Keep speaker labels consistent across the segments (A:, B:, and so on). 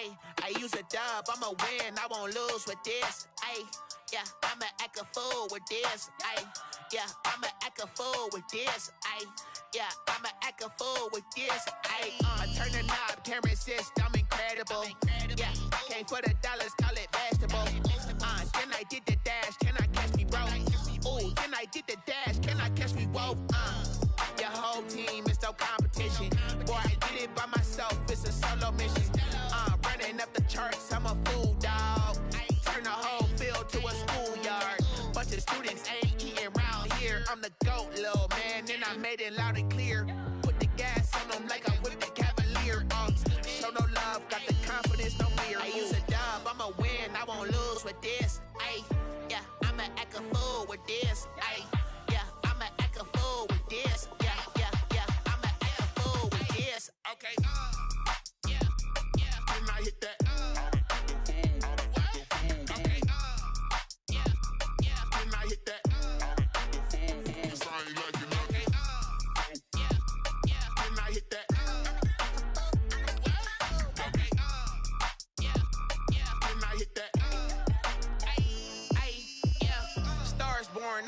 A: Ay, I use a dub, I'ma win, I won't lose with this. Ay, yeah, I'ma act a fool with this. Ay, yeah, I'ma act a fool with this. Ay, yeah, I'ma act a fool with this. Ay, I turn the knob, can't resist, I'm incredible. Yeah, came for the dollars, call it vegetable. Then I did the dash, can I catch me, bro? Ooh, then I did the dash, can I catch me, whoa? Your whole team is no competition. Boy, I did it by myself, it's a solo mission. Running up the charts, I'm a fool, dog. Turn the whole field to a schoolyard. Bunch of students ain't eating round here. I'm the GOAT, little man, and I made it loud and clear. Put the gas on them like I'm with the Cavalier. Show no love, got the confidence, no fear. I use a dub, I'ma win, I won't lose with this. Ay, yeah, I'ma act a fool with this. Ay, yeah, I'ma act a fool with this. Yeah, yeah, yeah, I'ma act a fool with this. Okay, yeah, yeah, then I hit that. Okay, yeah, yeah, then I hit that.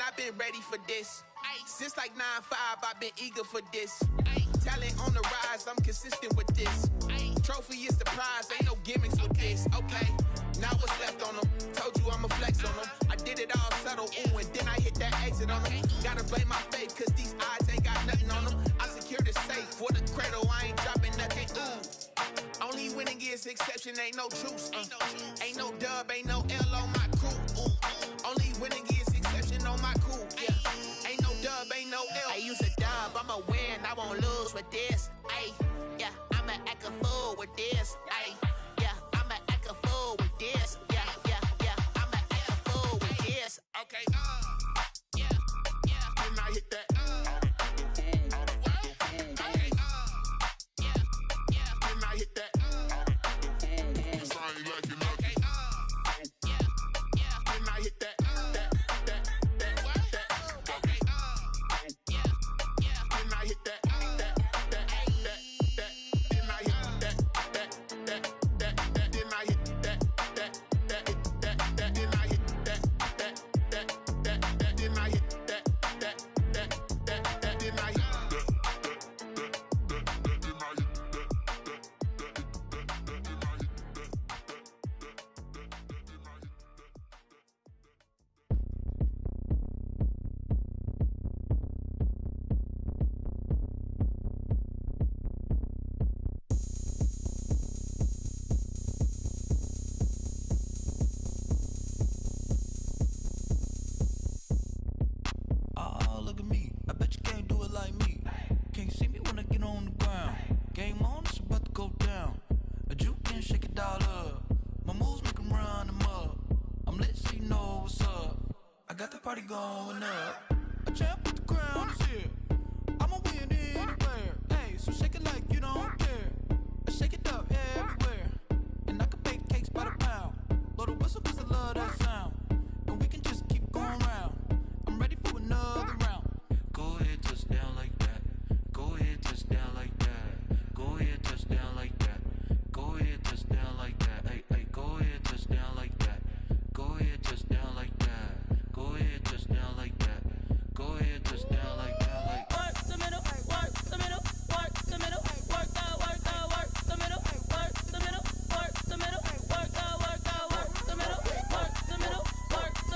A: I've been ready for this. Since like 9-5, I've been eager for this. Talent on the rise, I'm consistent with this. Trophy is the prize, ain't no gimmicks with this. Okay, now what's left on them? Told you I'ma flex on them. I did it all subtle, ooh, and then I hit that exit on them. Gotta blame my faith, cause these eyes ain't got nothing on them. I secured the safe for the cradle, I ain't dropping nothing, ooh. Only winning is exception, ain't no truce. Ain't no dub, ain't no L on my crew. Ooh. Only winning is exception on my crew. Yeah. Ain't no dub, ain't no L. I use a dub, I'ma win, I won't lose with this. Ay, yeah, I'ma act a fool with this. Ay, yeah, I'ma act a fool with this. Yeah, yeah, yeah, I'ma act a fool with this. Okay, yeah, yeah, then I hit that. Okay, yeah, yeah, then I hit that.
B: Party going up. A champ with the crown is here. I'ma win anywhere. Hey, so shake it like you don't care. Shake it up everywhere. And I can bake cakes by the pound. Blow the whistle cause I love that sound. And we can just keep going round. I'm ready for another round. Go ahead, touch down like that. Go ahead, touch down like that. Go ahead, touch down like that. Go ahead, touch down like that. Hey, hey, go ahead, touch down like that. Go ahead, touch down like that. Go ahead, touch down like that. Go ahead, touch down like that. Like work the middle, work the middle, work the middle, work the middle, work the middle, work the middle, work the middle, work the middle, work the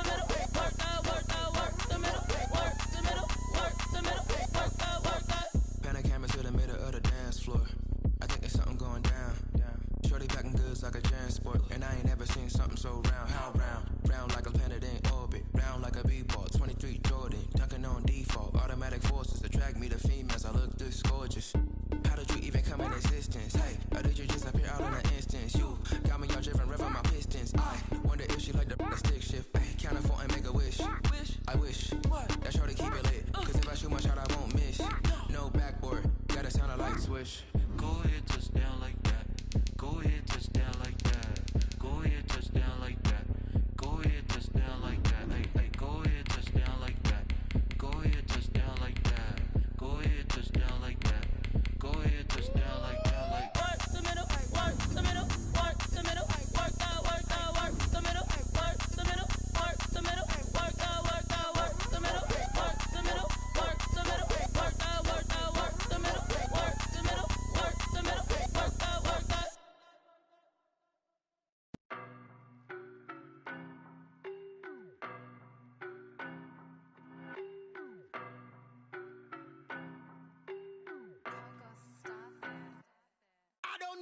B: middle, work the middle, work the middle, work the middle, work the. Pan a camera to the middle of the dance floor. I think there's something going down. Shorty packing goods like a transport, and I ain't never seen something so round. How round? Round like a planet in orbit, round like a b-ball. 23 Jordan, dunking on default. Automatic forces attract me to females. I look this gorgeous. How did you even come in existence? Hey, or did you just appear out in an instance? You got me all driven, revving my pistons. I wonder if she like the stick shift. Hey, count it 4 and make a wish. I wish that shorty keep it lit. Cause if I shoot my shot, I won't miss. No backboard, gotta sound a light switch. Go ahead, touch down like that. Go ahead, touch down like that. Go ahead, touch down like that. Go ahead, touch down like that. Hey, hey, go ahead, touch down like that. Go ahead, touch down like that. Go ahead, touch down like that. Go ahead, touch down like that. Like work the middle, work the middle, work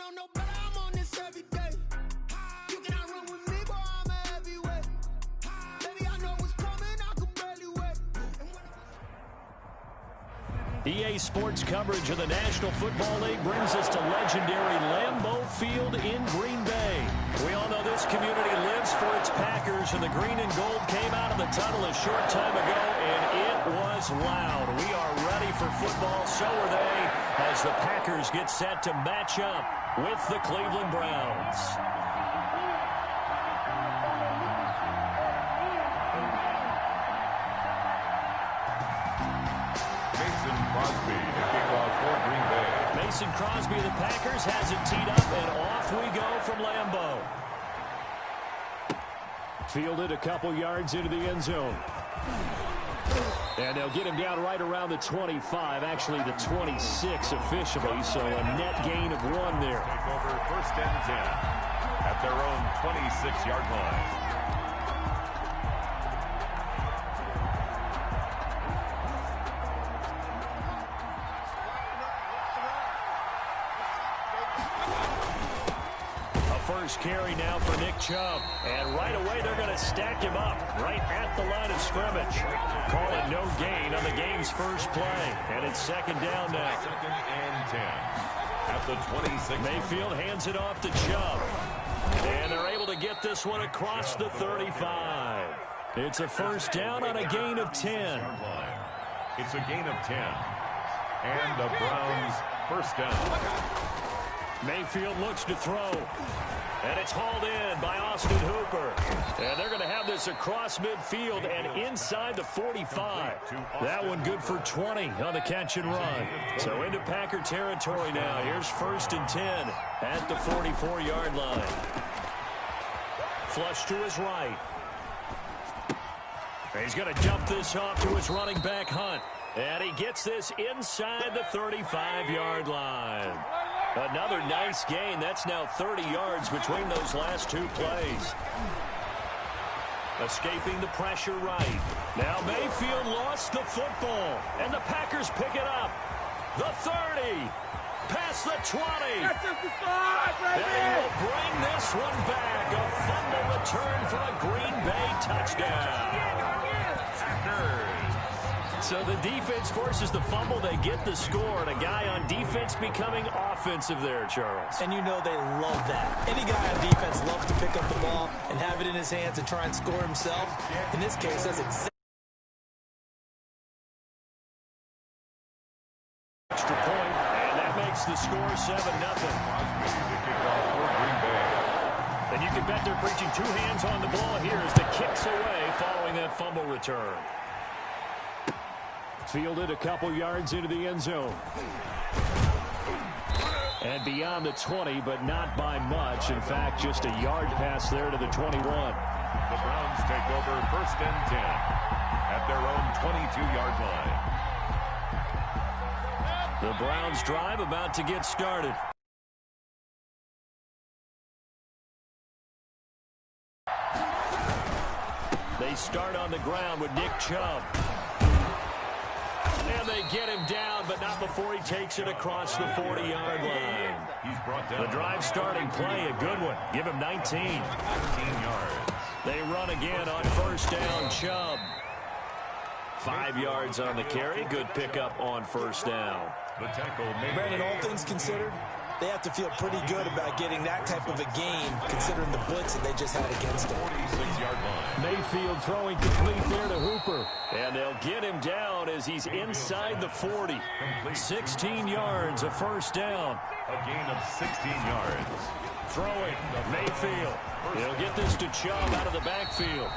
B: know no better, I'm on this every day. You cannot run with me, boy, I'm a heavyweight. Baby, I know what's coming, I can barely wait.
C: EA Sports coverage of the National Football League brings us to legendary Lambeau Field in Green Bay. We all know this community lives for its Packers, and the green and gold came out of the tunnel a short time ago, and it was loud. We are ready for football, so are they, as the Packers get set to match up with the Cleveland Browns. Mason Crosby of the Packers has it teed up, and off we go from Lambeau. Fielded a couple yards into the end zone. And they'll get him down right around the 25, actually the 26 officially, so a net gain of 1 there.
D: Take over 1st and 10 at their own 26-yard line.
C: First carry now for Nick Chubb. And right away they're going to stack him up right at the line of scrimmage. Call it no gain on the game's first play. And it's 2nd down now.
D: 2nd and 10 at the 26.
C: Mayfield hands it off to Chubb. And they're able to get this one across the 35. It's a first down on a gain of 10.
D: It's a gain of 10. And the Browns first down.
C: Mayfield looks to throw. And it's hauled in by Austin Hooper. And they're going to have this across midfield and inside the 45. That one good for 20 on the catch and run. So into Packer territory now. Here's 1st and 10 at the 44-yard line. Flush to his right. He's going to dump this off to his running back, Hunt. And he gets this inside the 35-yard line. Another nice gain. That's now 30 yards between those last 2 plays. Escaping the pressure right. Now Mayfield lost the football, and the Packers pick it up. The 30. Past the 20. And he will bring this one back. A fumble return for a Green Bay touchdown. So the defense forces the fumble. They get the score, and a guy on defense becoming offensive there, Charles.
E: And you know they love that. Any guy on defense loves to pick up the ball and have it in his hands and try and score himself. In this case, that's exactly.
C: Extra point, and that makes the score 7-0. And you can bet they're preaching 2 hands on the ball here as the kick's away following that fumble return. Fielded a couple yards into the end zone. And beyond the 20, but not by much. In fact, just a yard pass there to the 21.
D: The Browns take over 1st and 10 at their own 22-yard line.
C: The Browns drive about to get started. They start on the ground with Nick Chubb. And they get him down, but not before he takes it across the 40-yard line.
D: He's brought down.
C: The drive starting play, a good one. Give him 19.
D: 19 yards.
C: They run again on 1st down, Chubb. 5 yards on the carry. Good pickup on 1st down.
D: The tackle made.
E: Brandon, all things considered, they have to feel pretty good about getting that type of a game, considering the blitz that they just had against them.
D: 46-yard line.
C: Mayfield throwing complete there to Hooper. And they'll get him down as he's inside the 40. 16 yards, a 1st down.
D: A gain of 16 yards.
C: Throwing, Mayfield. He'll get this to Chubb out of the backfield.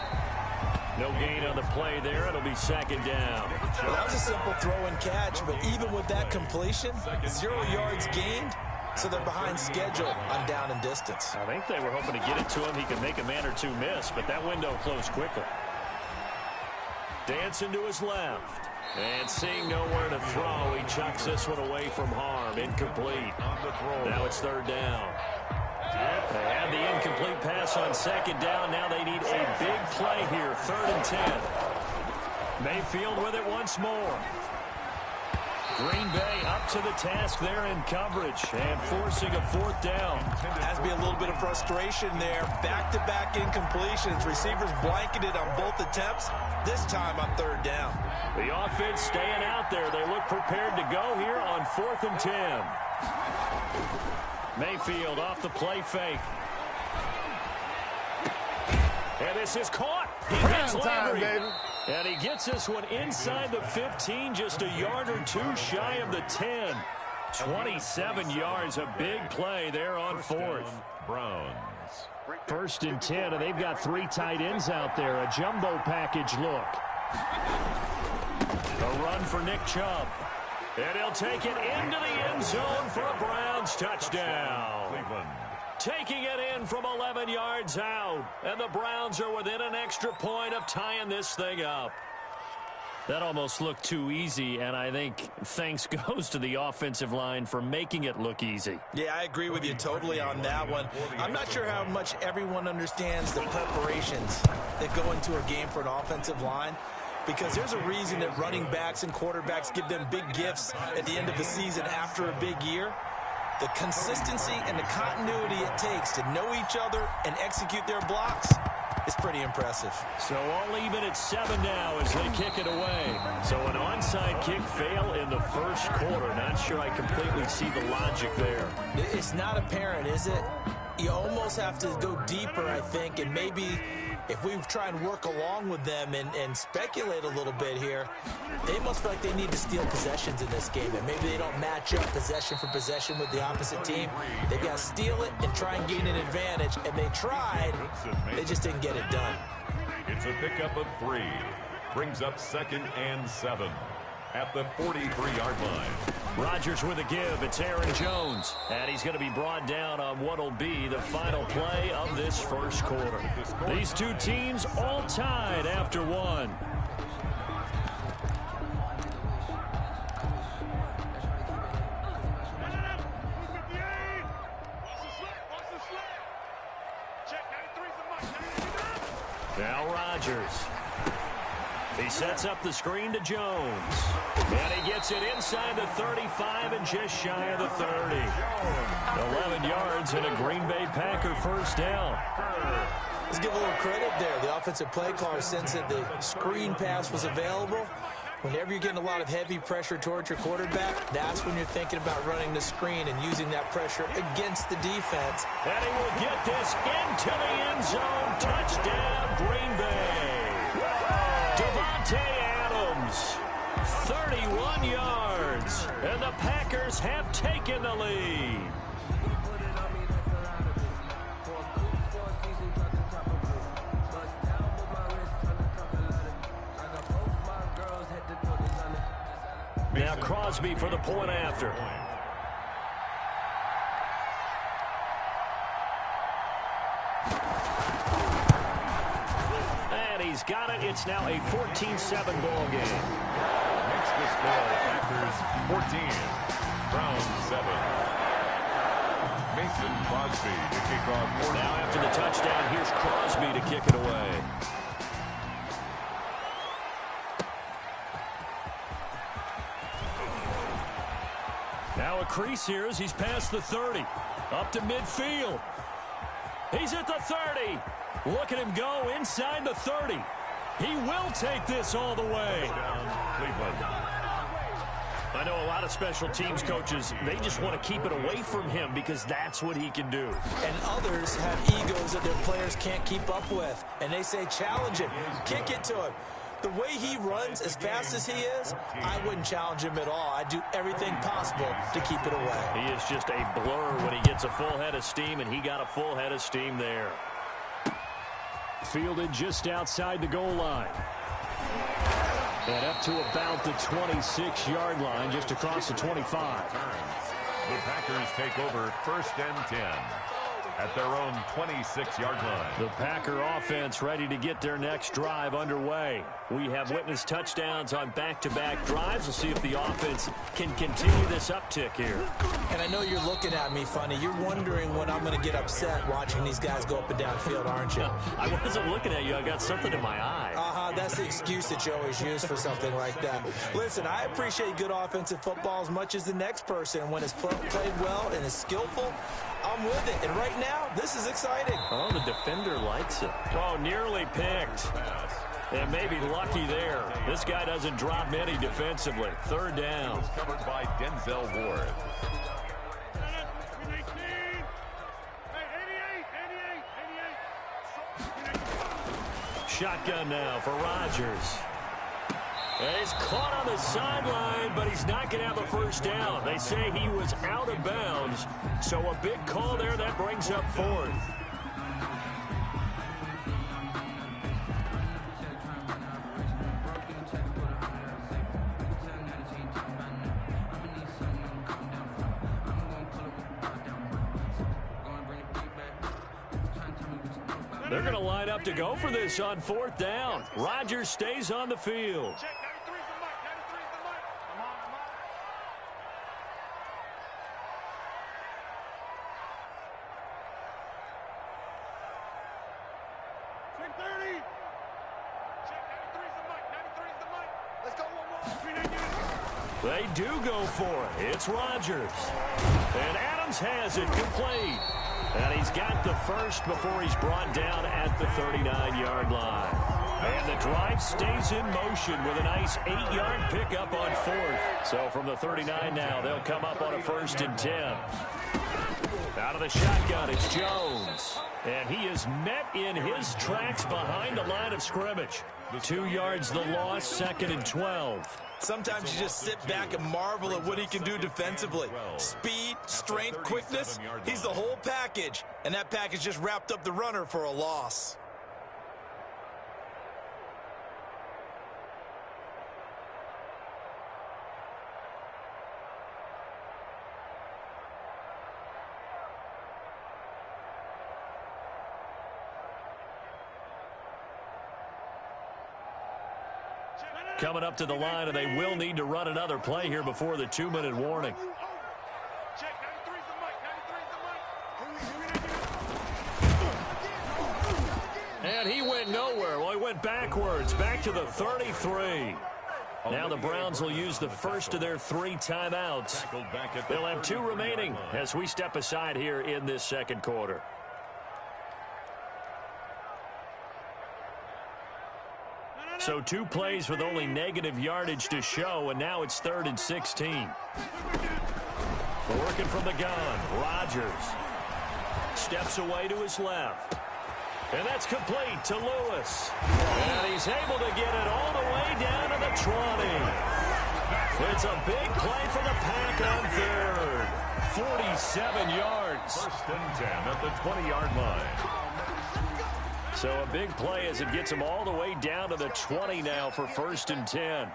C: No gain on the play there. It'll be 2nd down.
E: Well, that was a simple throw and catch, but even with that completion, 0 yards gained, so they're behind schedule on down and distance.
C: I think they were hoping to get it to him. He could make a man or 2 miss, but that window closed quickly. Dancing to his left. And seeing nowhere to throw, he chucks this one away from harm. Incomplete. Now it's 3rd down. They had the incomplete pass on 2nd down. Now they need a big play here. 3rd and 10. Mayfield with it once more. Green Bay up to the task there in coverage and forcing a 4th down.
E: Has to be a little bit of frustration there. Back-to-back incompletions. Receivers blanketed on both attempts, this time on 3rd down.
C: The offense staying out there. They look prepared to go here on 4th and 10. Mayfield off the play fake. And this is caught. He gets Landry. And he gets this one inside the 15, just a yard or two shy of the 10. 27 yards, a big play there on 4th.
D: Browns.
C: 1st and 10, and they've got 3 tight ends out there. A jumbo package look. A run for Nick Chubb. And he'll take it into the end zone for a Browns touchdown.
D: Cleveland.
C: Taking it in from 11 yards out. And the Browns are within an extra point of tying this thing up. That almost looked too easy, and I think thanks goes to the offensive line for making it look easy.
E: Yeah, I agree with you totally on that one. I'm not sure how much everyone understands the preparations that go into a game for an offensive line, because there's a reason that running backs and quarterbacks give them big gifts at the end of the season after a big year. The consistency and the continuity it takes to know each other and execute their blocks is pretty impressive.
C: So all even at 7 now as they kick it away. So an onside kick fail in the 1st quarter. Not sure I completely see the logic there.
E: It's not apparent, is it? You almost have to go deeper, I think, and maybe if we try and work along with them and speculate a little bit here, they must feel like they need to steal possessions in this game, and maybe they don't match up possession for possession with the opposite team. They've got to steal it and try and gain an advantage, and they tried. They just didn't get it done.
D: It's a pickup of 3. Brings up 2nd and 7 at the 43-yard line.
C: Rodgers with a give. It's Aaron Jones. And he's going to be brought down on what will be the final play of this 1st quarter. These two teams all tied after 1. Now Rodgers. He sets up the screen to Jones. And he gets it inside the 35 and just shy of the 30. 11 yards and a Green Bay Packer 1st down.
E: Let's give a little credit there. The offensive play caller, since that the screen pass was available, whenever you're getting a lot of heavy pressure towards your quarterback, that's when you're thinking about running the screen and using that pressure against the defense.
C: And he will get this into the end zone. Touchdown, Green Bay. Davante Adams, 31 yards, and the Packers have taken the lead. Now Crosby for the point after. And he's got it. It's now a 14-7 ball game.
D: Makes the score Packers 14, Browns 7. Mason Crosby to kick off.
C: Now after the touchdown, here's Crosby to kick it away. Now a crease here as he's past the 30. Up to midfield. He's at the 30. Look at him go inside the 30. He will take this all the way.
D: Cleveland.
C: I know a lot of special teams coaches, they just want to keep it away from him because that's what he can do.
E: And others have egos that their players can't keep up with. And they say, challenge him, kick it to him. The way he runs as fast as he is, I wouldn't challenge him at all. I'd do everything possible to keep it away.
C: He is just a blur when he gets a full head of steam, and he got a full head of steam there. Fielded just outside the goal line. And up to about the 26-yard line, just across the 25.
D: The Packers take over 1st and 10. at their own 26-yard line.
C: The Packer offense ready to get their next drive underway. We have witnessed touchdowns on back-to-back drives. We'll see if the offense can continue this uptick here.
E: And I know you're looking at me funny. You're wondering when I'm going to get upset watching these guys go up and down the field, aren't you?
C: I wasn't looking at you. I got something in my eye.
E: That's the excuse that you always use for something like that. Listen, I appreciate good offensive football as much as the next person. When it's played well and is skillful, I'm with it. And right now, this is exciting.
C: Oh, the defender likes it. Oh, nearly picked. And maybe lucky there. This guy doesn't drop many defensively. Third down.
D: Covered by Denzel Ward.
C: Shotgun now for Rodgers. And he's caught on the sideline, but he's not going to have a first down. They say he was out of bounds, so a big call there that brings up fourth. They're going to line up to go for this on fourth down. Rodgers stays on the field. They do go for it. It's Rodgers. And Adams has it complete. And he's got the first before he's brought down at the 39-yard line. And the drive stays in motion with a nice 8-yard pickup on fourth. So from the 39 now, they'll come up on a 1st and 10. Out of the shotgun, it's Jones. And he is met in his tracks behind the line of scrimmage. 2 yards the loss, 2nd and 12.
E: Sometimes you just sit back and marvel at what he can do defensively. Speed, strength, quickness, he's the whole package. And that package just wrapped up the runner for a loss.
C: Coming up to the line, and they will need to run another play here before the 2-minute warning. And he went nowhere. Well, he went backwards, back to the 33. Now the Browns will use the first of their 3 timeouts. They'll have 2 remaining as we step aside here in this second quarter. So 2 plays with only negative yardage to show, and now it's 3rd and 16. Working from the gun, Rodgers steps away to his left. And that's complete to Lewis. And he's able to get it all the way down to the 20. It's a big play for the Pack on 3rd. 47 yards.
D: 1st and 10 at the 20-yard line.
C: So a big play as it gets them all the way down to the 20 now for 1st and 10.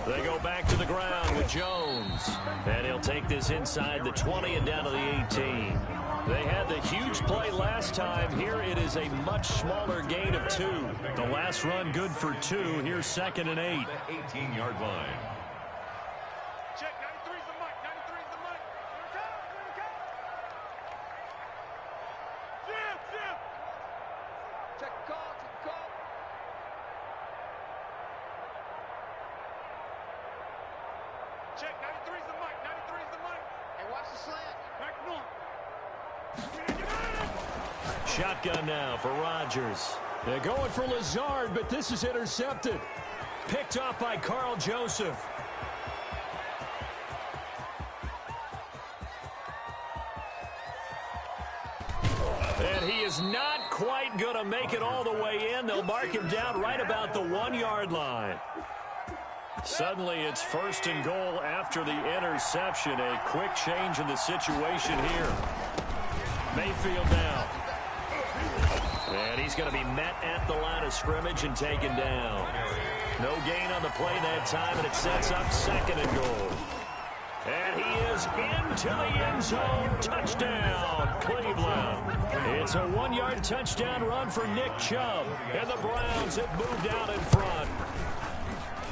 C: They go back to the ground with Jones. And he'll take this inside the 20 and down to the 18. They had the huge play last time. Here it is a much smaller gain of 2. The last run good for 2. Here's 2nd and 8.
D: 18-yard line.
C: Shotgun now for Rodgers. They're going for Lazard, but this is intercepted. Picked off by Carl Joseph. And he is not quite going to make it all the way in. They'll mark him down right about the 1-yard line. Suddenly it's 1st and goal after the interception. A quick change in the situation here. Mayfield now. And he's going to be met at the line of scrimmage and taken down. No gain on the play that time, and it sets up 2nd and goal. And he is into the end zone. Touchdown, Cleveland. It's a 1-yard touchdown run for Nick Chubb. And the Browns have moved out in front.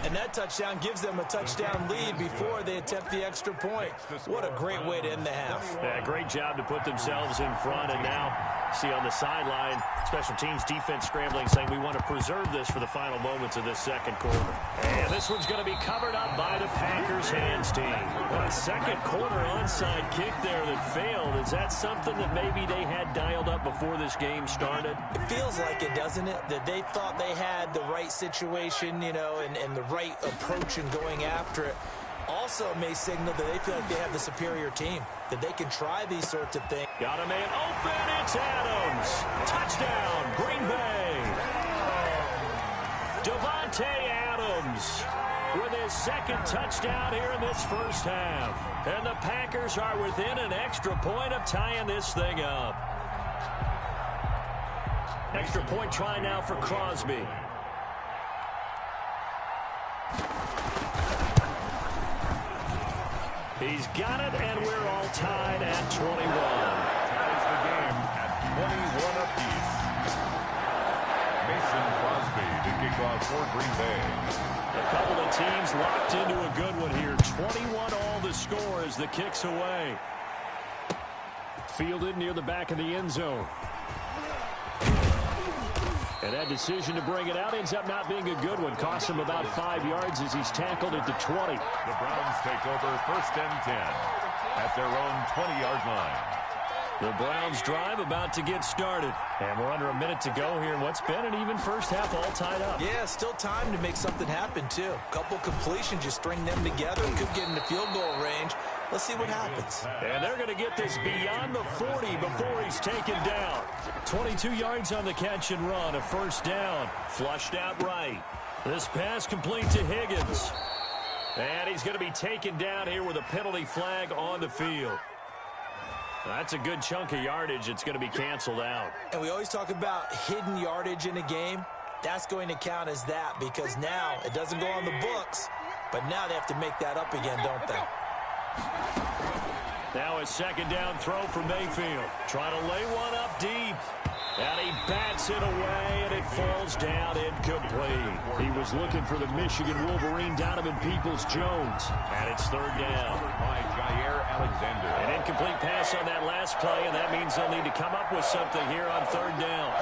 E: And that touchdown gives them a touchdown lead before they attempt the extra point. What a great way to end the half.
C: Yeah, great job to put themselves in front. And now, see on the sideline, special teams defense scrambling, saying we want to preserve this for the final moments of this second quarter. And this one's going to be covered up by the Packers hands team. A second quarter onside kick there that failed. Is that something that maybe they had dialed up before this game started?
E: It feels like it, doesn't it? That they thought they had the right situation, you know, and the right approach in going after it. Also may signal that they feel like they have the superior team, that they can try these sorts of things.
C: Got a man open. It's Adams. Touchdown, Green Bay. Davante Adams with his second touchdown here in this first half. And the Packers are within an extra point of tying this thing up. Extra point try now for Crosby. He's got it, and we're all tied at 21.
D: Ties the game at 21 apiece. Mason Crosby to kick off for Green Bay.
C: A couple of teams locked into a good one here. 21 all the score as the kick's away. Fielded near the back of the end zone. And that decision to bring it out ends up not being a good one. Costs him about 5 yards as he's tackled at the 20.
D: The Browns take over 1st and 10 at their own 20-yard line.
C: The Browns drive about to get started. And we're under a minute to go here in what's been an even first half, all tied up.
E: Yeah, still time to make something happen, too. A couple completions, just string them together. Could get into field goal range. Let's see what happens.
C: And they're going to get this beyond the 40 before he's taken down. 22 yards on the catch and run, a first down. Flushed out right. This pass complete to Higgins. And he's going to be taken down here with a penalty flag on the field. That's a good chunk of yardage. It's going to be canceled out.
E: And we always talk about hidden yardage in a game. That's going to count as that because now it doesn't go on the books, but now they have to make that up again, don't they?
C: Now a second down throw for Mayfield. Trying to lay one up deep. And he bats it away, and it falls down incomplete. He was looking for the Michigan Wolverine, Donovan Peoples-Jones. And it's third down.
D: By Jair Alexander.
C: An incomplete pass on that last play, and that means they'll need to come up with something here on third down.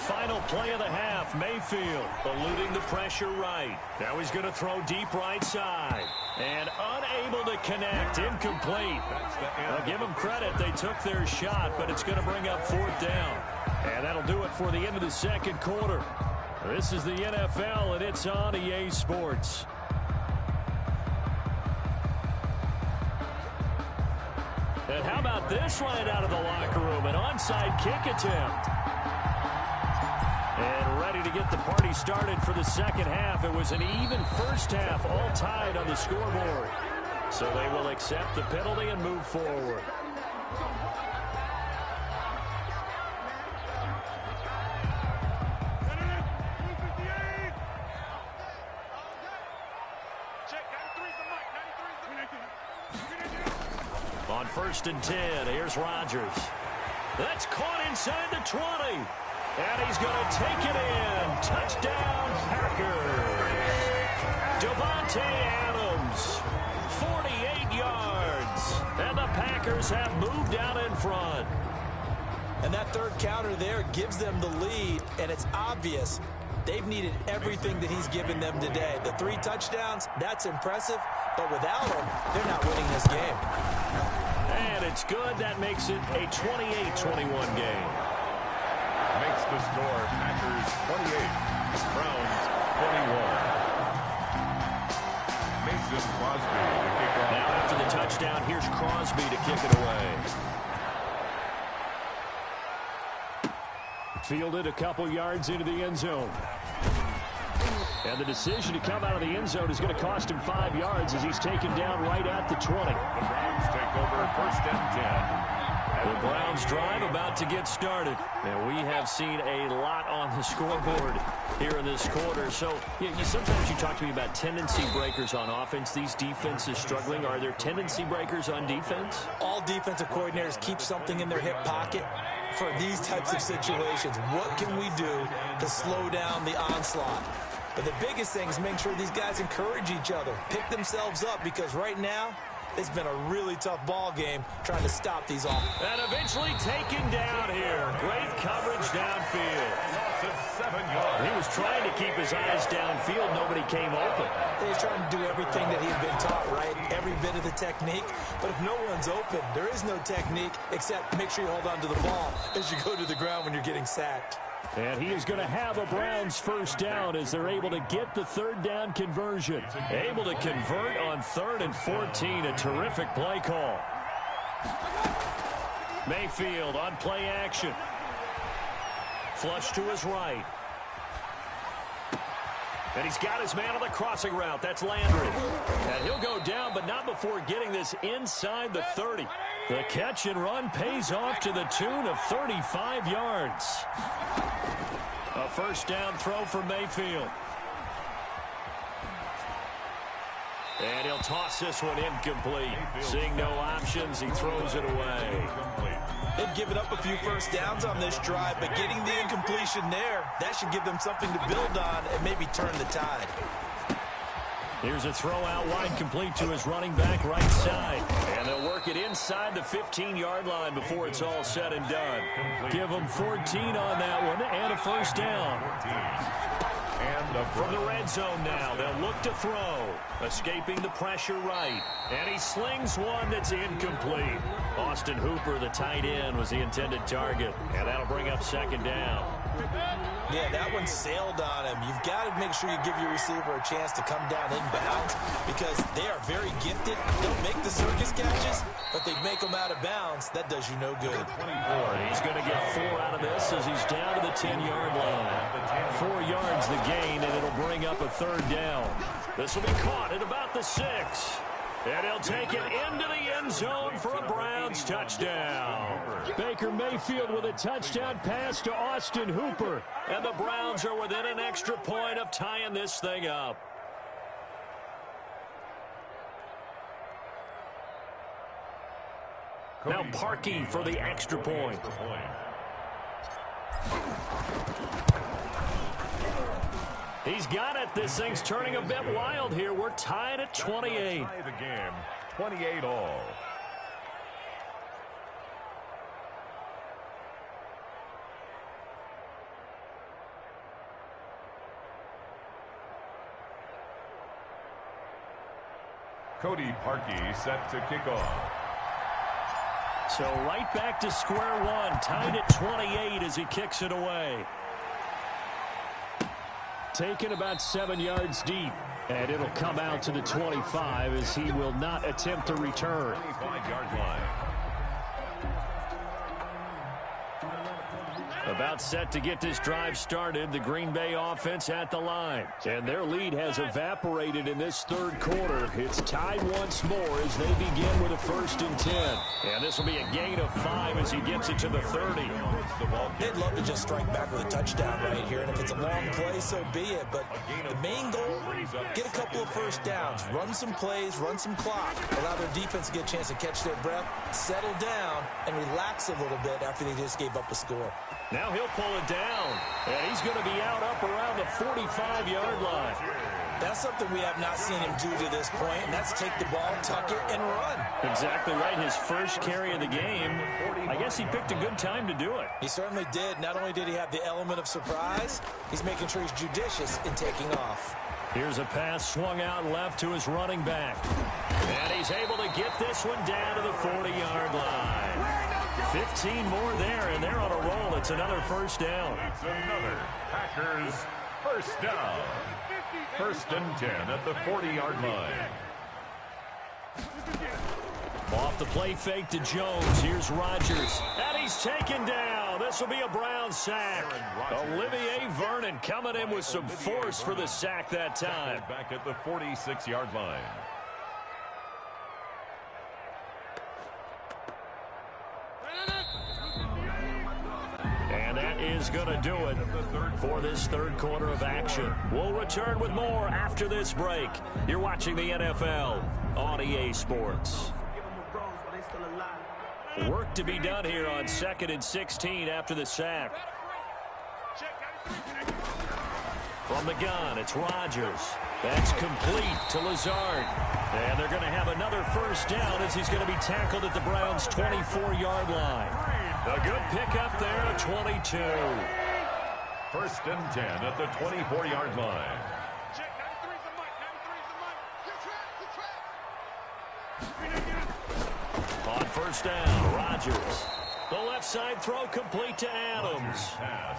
C: Final play of the half, Mayfield eluding the pressure right. Now he's going to throw deep right side. And unable to connect, incomplete. I'll give them credit, they took their shot, but it's going to bring up fourth down. And that'll do it for the end of the second quarter. This is the NFL, and it's on EA Sports. And how about this right out of the locker room? An onside kick attempt. And ready to get the party started for the second half. It was an even first half, all tied on the scoreboard. So they will accept the penalty and move forward. On 1st and 10, here's Rodgers. That's caught inside the 20. And he's going to take it in. Touchdown, Packers. Davante Adams, 48 yards. And the Packers have moved out in front.
E: And that third counter there gives them the lead, and it's obvious they've needed everything that he's given them today. The 3 touchdowns, that's impressive, but without him, they're not winning this game.
C: And it's good. That makes it a 28-21 game.
D: Makes the score Packers 28, Browns 41. Mason Crosby to kick off.
C: Now after the touchdown, here's Crosby to kick it away. Fielded a couple yards into the end zone. And the decision to come out of the end zone is going to cost him 5 yards as he's taken down right at the 20.
D: The Browns take over 1st and 10
C: The Browns drive about to get started. And we have seen a lot on the scoreboard here in this quarter. So sometimes you talk to me about tendency breakers on offense. These defenses struggling. Are there tendency breakers on defense?
E: All defensive coordinators keep something in their hip pocket for these types of situations. What can we do to slow down the onslaught? But the biggest thing is make sure these guys encourage each other, pick themselves up, because right now it's been a really tough ball game trying to stop these all.
C: And eventually taken down here. Great coverage downfield. He was trying to keep his eyes downfield. Nobody came open.
E: He's trying to do everything that he's been taught, right? Every bit of the technique. But if no one's open, there is no technique except make sure you hold on to the ball as you go to the ground when you're getting sacked.
C: And he is going to have a Browns first down as they're able to get the third down conversion. Able to convert on 3rd and 14. A terrific play call. Mayfield on play action. Flush to his right. And he's got his man on the crossing route. That's Landry. And he'll go down, but not before getting this inside the 30. The catch and run pays off to the tune of 35 yards. A first down throw for Mayfield. And he'll toss this one incomplete. Seeing no options, he throws it away.
E: They've given up a few first downs on this drive, but getting the incompletion there, that should give them something to build on and maybe turn the tide.
C: Here's a throw out wide, complete to his running back right side. And they'll work it inside the 15-yard line before it's all said and done. Give them 14 on that one and a first down. From the red zone now, they'll look to throw. Escaping the pressure right. And he slings one that's incomplete. Austin Hooper, the tight end, was the intended target. And that'll bring up second down.
E: Yeah, that one sailed on him. You've got to make sure you give your receiver a chance to come down inbounds because they are very gifted. They'll make the circus catches, but they make them out of bounds. That does you no good.
C: He's going to get 4 out of this as he's down to the 10-yard line. 4 yards the gain, and it'll bring up a third down. This will be caught at about the 6. And he'll take it into the end zone for a Browns touchdown. Baker Mayfield with a touchdown pass to Austin Hooper. And the Browns are within an extra point of tying this thing up. Now Parkey for the extra point. He's got it. This thing's turning a bit wild here. We're tied at 28.
D: Tie the game, 28 all. Cody Parkey set to kick off.
C: So right back to square one, tied at 28 as he kicks it away. Taken about 7 yards deep, and it'll come out to the 25 as he will not attempt to return.
D: 25-yard line.
C: About set to get this drive started, the Green Bay offense at the line. And their lead has evaporated in this third quarter. It's tied once more as they begin with a 1st and 10. And this will be a gain of 5 as he gets it to the 30.
E: They'd love to just strike back with a touchdown right here, and if it's a long play, so be it. But the main goal, get a couple of first downs, run some plays, run some clock, allow their defense to get a chance to catch their breath, settle down, and relax a little bit after they just gave up a score.
C: Now he'll pull it down, and he's going to be out up around the 45-yard line.
E: That's something we have not seen him do to this point, and that's take the ball, tuck it, and run.
C: Exactly right. His first carry of the game. I guess he picked a good time to do it.
E: He certainly did. Not only did he have the element of surprise, he's making sure he's judicious in taking off.
C: Here's a pass swung out left to his running back. And he's able to get this one down to the 40-yard line. 15 more there, and they're on a roll. It's another first down.
D: It's another Packers first down. 1st and 10 at the 40-yard line.
C: Off the play fake to Jones. Here's Rodgers. And he's taken down. This will be a Brown sack. Olivier Vernon coming in with some force for the sack that time.
D: Back at the 46-yard line.
C: that is going to do it for this third quarter of action. We'll return with more after this break. You're watching the NFL on EA Sports. Work to be done here on 2nd and 16 after the sack. From the gun, it's Rodgers. That's complete to Lazard. And they're going to have another first down as he's going to be tackled at the Browns' 24-yard line. A good pickup there at 22.
D: 1st and 10 at the 24-yard line.
C: On first down, Rodgers. The left side throw complete to Adams.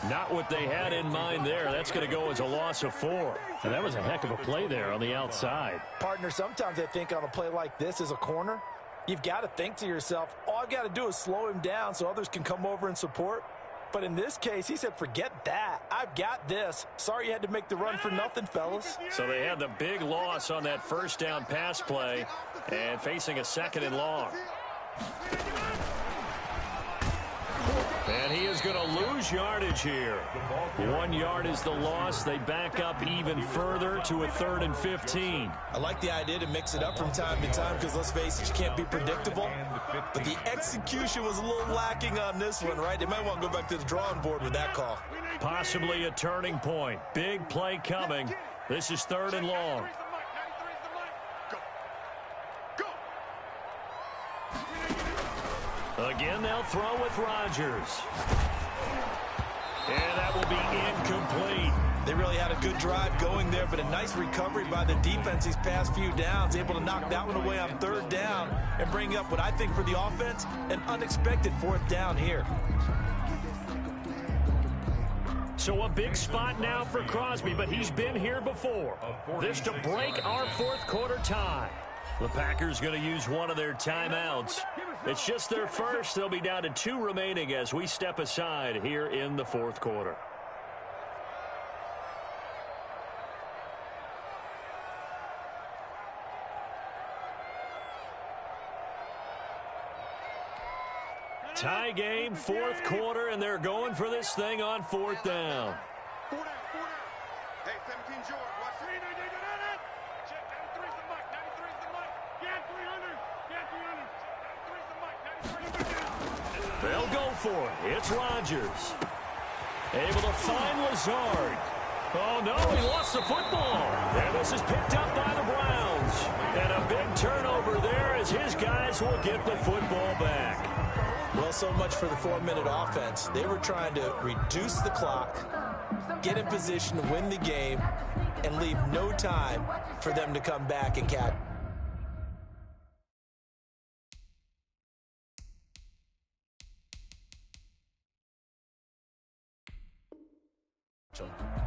C: Not what they had in mind there. That's going to go as a loss of 4. And that was a heck of a play there on the outside.
E: Partner, sometimes I think on a play like this as a corner, you've got to think to yourself, all I've got to do is slow him down so others can come over and support. But in this case, he said, forget that. I've got this. Sorry you had to make the run for nothing, fellas.
C: So they had the big loss on that first down pass play and facing a 2nd and long. And he is going to lose yardage here. 1 yard is the loss. They back up even further to a 3rd and 15.
E: I like the idea to mix it up from time to time because, let's face it, you can't be predictable. But the execution was a little lacking on this one, right? They might want to go back to the drawing board with that call.
C: Possibly a turning point. Big play coming. This is 3rd and long. Again, they'll throw with Rodgers. And that will be incomplete.
E: They really had a good drive going there, but a nice recovery by the defense these past few downs, able to knock that one away on 3rd down and bring up what I think for the offense, an unexpected 4th down here.
C: So a big spot now for Crosby, but he's been here before. This to break our 4th quarter tie. The Packers going to use one of their timeouts. It's just their first. They'll be down to 2 remaining as we step aside here in the 4th quarter. Tie game, 4th quarter, and they're going for this thing on 4th down.
F: Hey, 17 George, watch
C: They'll go for it. It's Rodgers. Able to find Lazard. Oh, no, he lost the football. And this is picked up by the Browns. And a big turnover there as his guys will get the football back.
E: Well, so much for the 4-minute offense. They were trying to reduce the clock, get in position to win the game, and leave no time for them to come back and catch.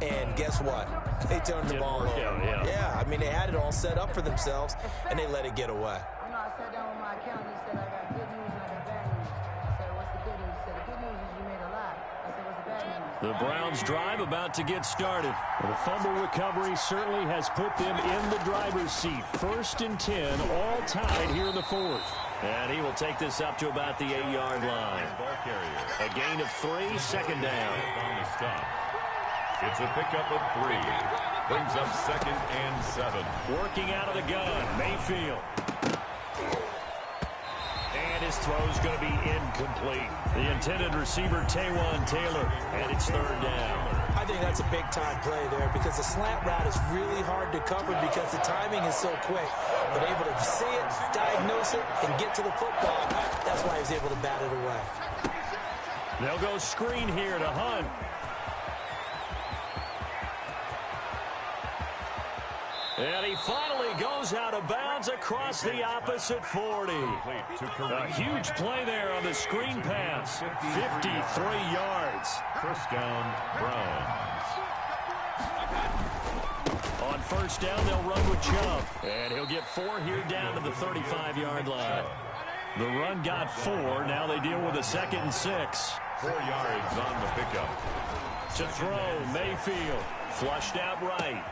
E: And guess what? They turned the ball over. Yeah, I mean, they had it all set up for themselves, and they let it get away.
G: You know, I sat down with my accountant. He said, I got good news and I got bad news. I said, what's the good news? He said, the good news is you made a lot. I said, what's the bad news?
C: The Browns drive about to get started. The fumble recovery certainly has put them in the driver's seat. 1st and 10, all tied here in the 4th. And he will take this up to about the 8-yard line. A gain of 3, 2nd down.
D: It's a pickup of 3. Brings up 2nd and 7.
C: Working out of the gun, Mayfield. And his throw is going to be incomplete. The intended receiver, Taywan Taylor, and it's 3rd down.
E: I think that's a big-time play there because the slant route is really hard to cover because the timing is so quick. But able to see it, diagnose it, and get to the football, that's why he was able to bat it away.
C: They'll go screen here to Hunt. And he finally goes out of bounds across the opposite 40. A huge play there on the screen pass. 53 yards.
D: First down, Browns.
C: On first down, they'll run with Chubb. And he'll get 4 here down to the 35-yard line. The run got 4. Now they deal with a 2nd and 6.
D: 4 yards on the pickup.
C: To throw, Mayfield. Flushed out right.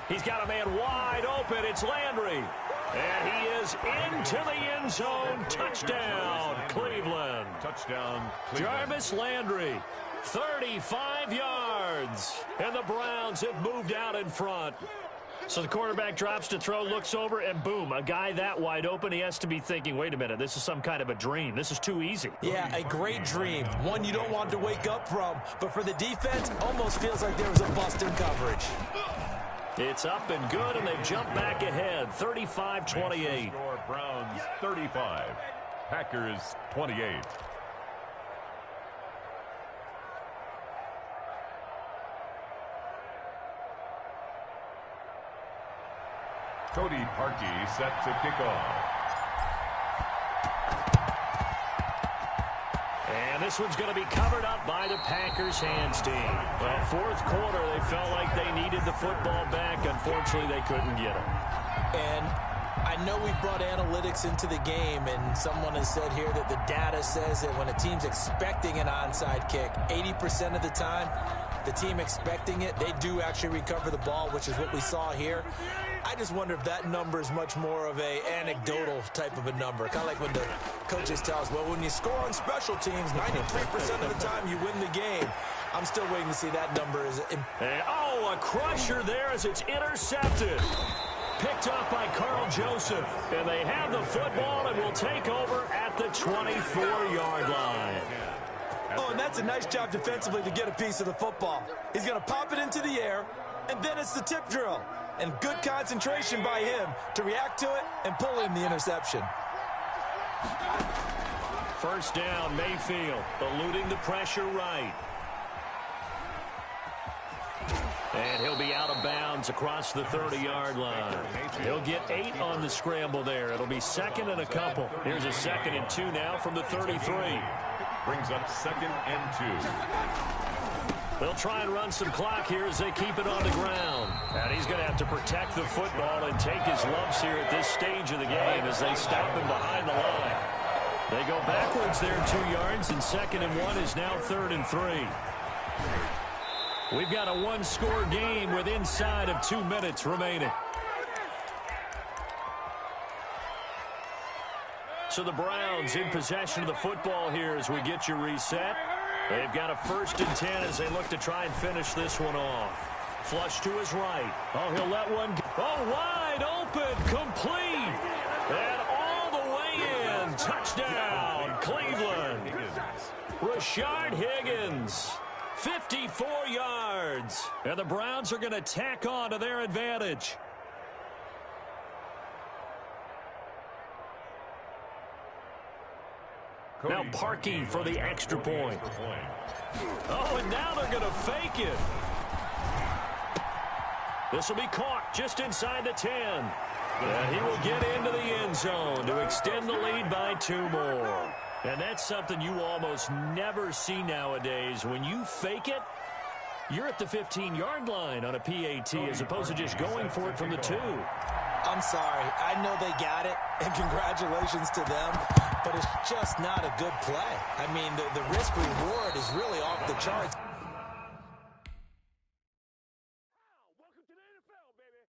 C: He's got a man wide open. It's Landry. And he is into the end zone. Touchdown, Cleveland.
D: Touchdown, Cleveland.
C: Jarvis Landry. 35 yards. And the Browns have moved out in front. So the quarterback drops to throw, looks over, and boom, a guy that wide open, he has to be thinking, wait a minute, this is some kind of a dream. This is too easy.
E: Yeah, a great dream. One you don't want to wake up from. But for the defense, almost feels like there was a bust in coverage.
C: It's up and good, and they've jumped back ahead, 35-28.
D: Browns 35, Packers 28. Cody Parkey set to kick off.
C: And this one's going to be covered up by the Packers hands team. Well, fourth quarter, they felt like they needed the football back. Unfortunately, they couldn't get it.
E: And I know we brought analytics into the game, and someone has said here that the data says that when a team's expecting an onside kick, 80% of the time, the team expecting it, they do actually recover the ball, which is what we saw here. I just wonder if that number is much more of a anecdotal type of a number. Kind of like when the coaches tell us, well, when you score on special teams, 93% of the time you win the game. I'm still waiting to see that number.
C: A crusher there as it's intercepted. Picked up by Carl Joseph. And they have the football and will take over at the 24-yard line.
E: Oh, and that's a nice job defensively to get a piece of the football. He's going to pop it into the air, and then it's the tip drill. And good concentration by him to react to it and pull in the interception.
C: First down, Mayfield, eluding the pressure right. And he'll be out of bounds across the 30-yard line. He'll get 8 on the scramble there. It'll be second and a couple. Here's a 2nd and 2 now from the 33.
D: Brings up 2nd and 2.
C: They'll try and run some clock here as they keep it on the ground. And he's going to have to protect the football and take his lumps here at this stage of the game as they stop him behind the line. They go backwards there 2 yards, and 2nd and 1 is now 3rd and 3. We've got a one-score game with inside of 2 minutes remaining. So the Browns in possession of the football here as we get you reset. They've got a 1st and 10 as they look to try and finish this one off. Flush to his right. Oh, he'll let one go. Oh, wide open, complete. And all the way in. Touchdown, Cleveland. Rashard Higgins, 54 yards. And the Browns are going to tack on to their advantage. Now Parkey for the extra point. Oh, and now they're going to fake it. This will be caught just inside the 10. And he will get into the end zone to extend the lead by 2 more. And that's something you almost never see nowadays. When you fake it, you're at the 15-yard line on a PAT as opposed to just going for it from the 2.
E: I'm sorry. I know they got it, and congratulations to them, but it's just not a good play. I mean, the risk-reward is really off the charts.
C: Welcome to the NFL, baby.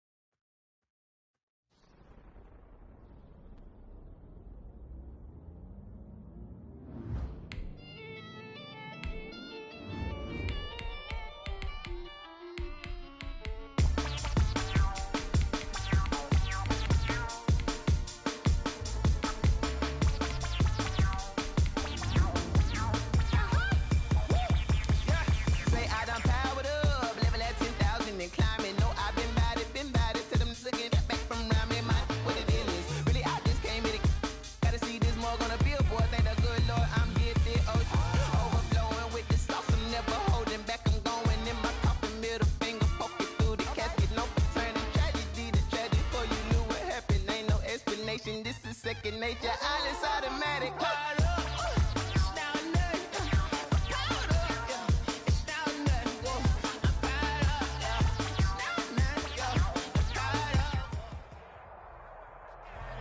H: Nature, all is automatic.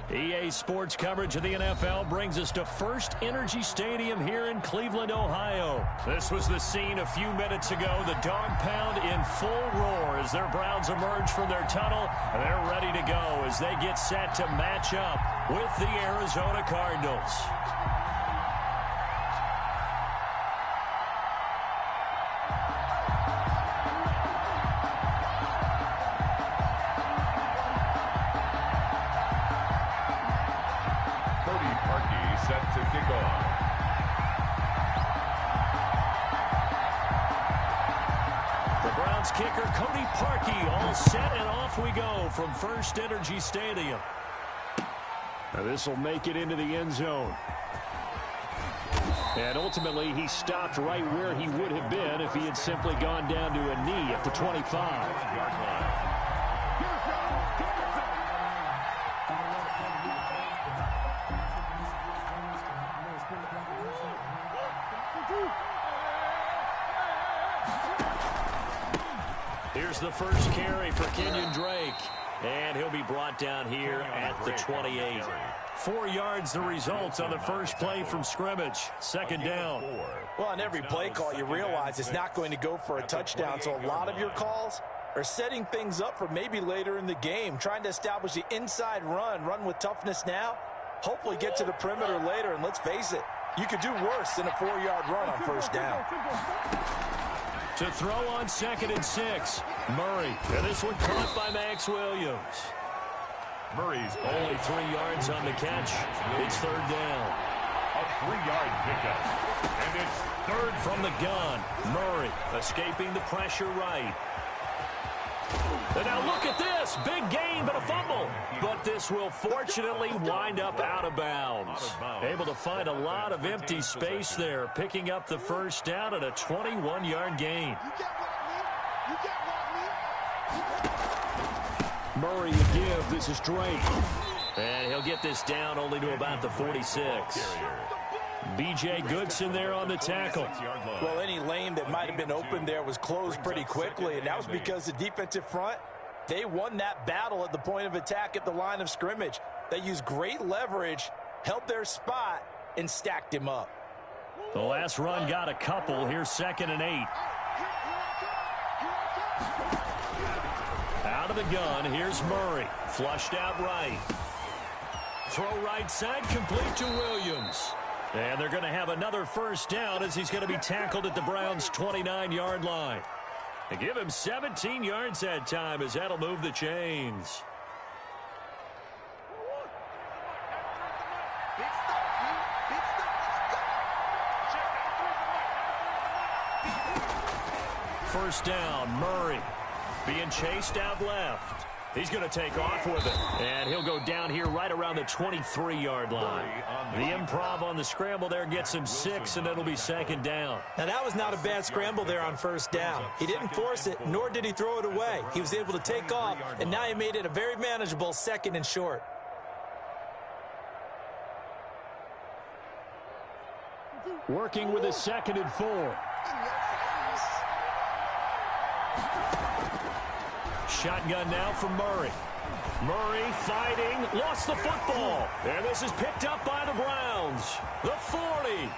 H: EA Sports coverage of the NFL brings us to First Energy Stadium here in Cleveland, Ohio. This was the scene a few minutes ago. The dog pound in full roar as their Browns emerge from their tunnel. And they're ready to go as they get set to match up with the Arizona Cardinals.
C: Lions kicker Cody Parkey all set, and off we go from First Energy Stadium. Now this will make it into the end zone. And ultimately, he stopped right where he would have been if he had simply gone down to a knee at the 25-yard line. Here's the first carry for Kenyon Drake. And he'll be brought down here at the 28. 4 yards the result on the first play from scrimmage. Second down.
E: Well, on every play call, you realize it's not going to go for a touchdown. So a lot of your calls are setting things up for maybe later in the game, trying to establish the inside run with toughness now, hopefully get to the perimeter later. And let's face it, you could do worse than a 4-yard run on first down.
C: To throw on 2nd and 6, Murray. And this one caught by Max Williams.
D: Murray's
C: only 3 yards on the catch. It's third down.
D: A 3-yard pickup. And it's
C: third from the gun. Murray escaping the pressure right. And now look at this. Big gain, but a fumble. But this will fortunately wind up out of bounds. Able to find a lot of empty space there, picking up the first down at a 21-yard gain. Murray a give. This is Drake. And he'll get this down only to about the 46. B.J. Goodson there on the tackle.
E: Well, any lane that might have been open there was closed pretty quickly, and that was because the defensive front, they won that battle at the point of attack at the line of scrimmage. They used great leverage, held their spot, and stacked him up.
C: The last run got a couple. Here's 2nd and 8. Out of the gun, here's Murray. Flushed out right. Throw right side, complete to Williams. And they're going to have another first down as he's going to be tackled at the Browns' 29-yard line. They give him 17 yards that time as that'll move the chains. First down, Murray being chased out left. He's going to take off with it, and he'll go down here right around the 23-yard line. The improv on the scramble there gets him 6, and it'll be 2nd down.
E: Now, that was not a bad scramble there on first down. He didn't force it, nor did he throw it away. He was able to take off, and now he made it a very manageable 2nd and short.
C: Working with a 2nd and 4. Shotgun now from Murray. Murray fighting, lost the football. And this is picked up by the Browns. The 40,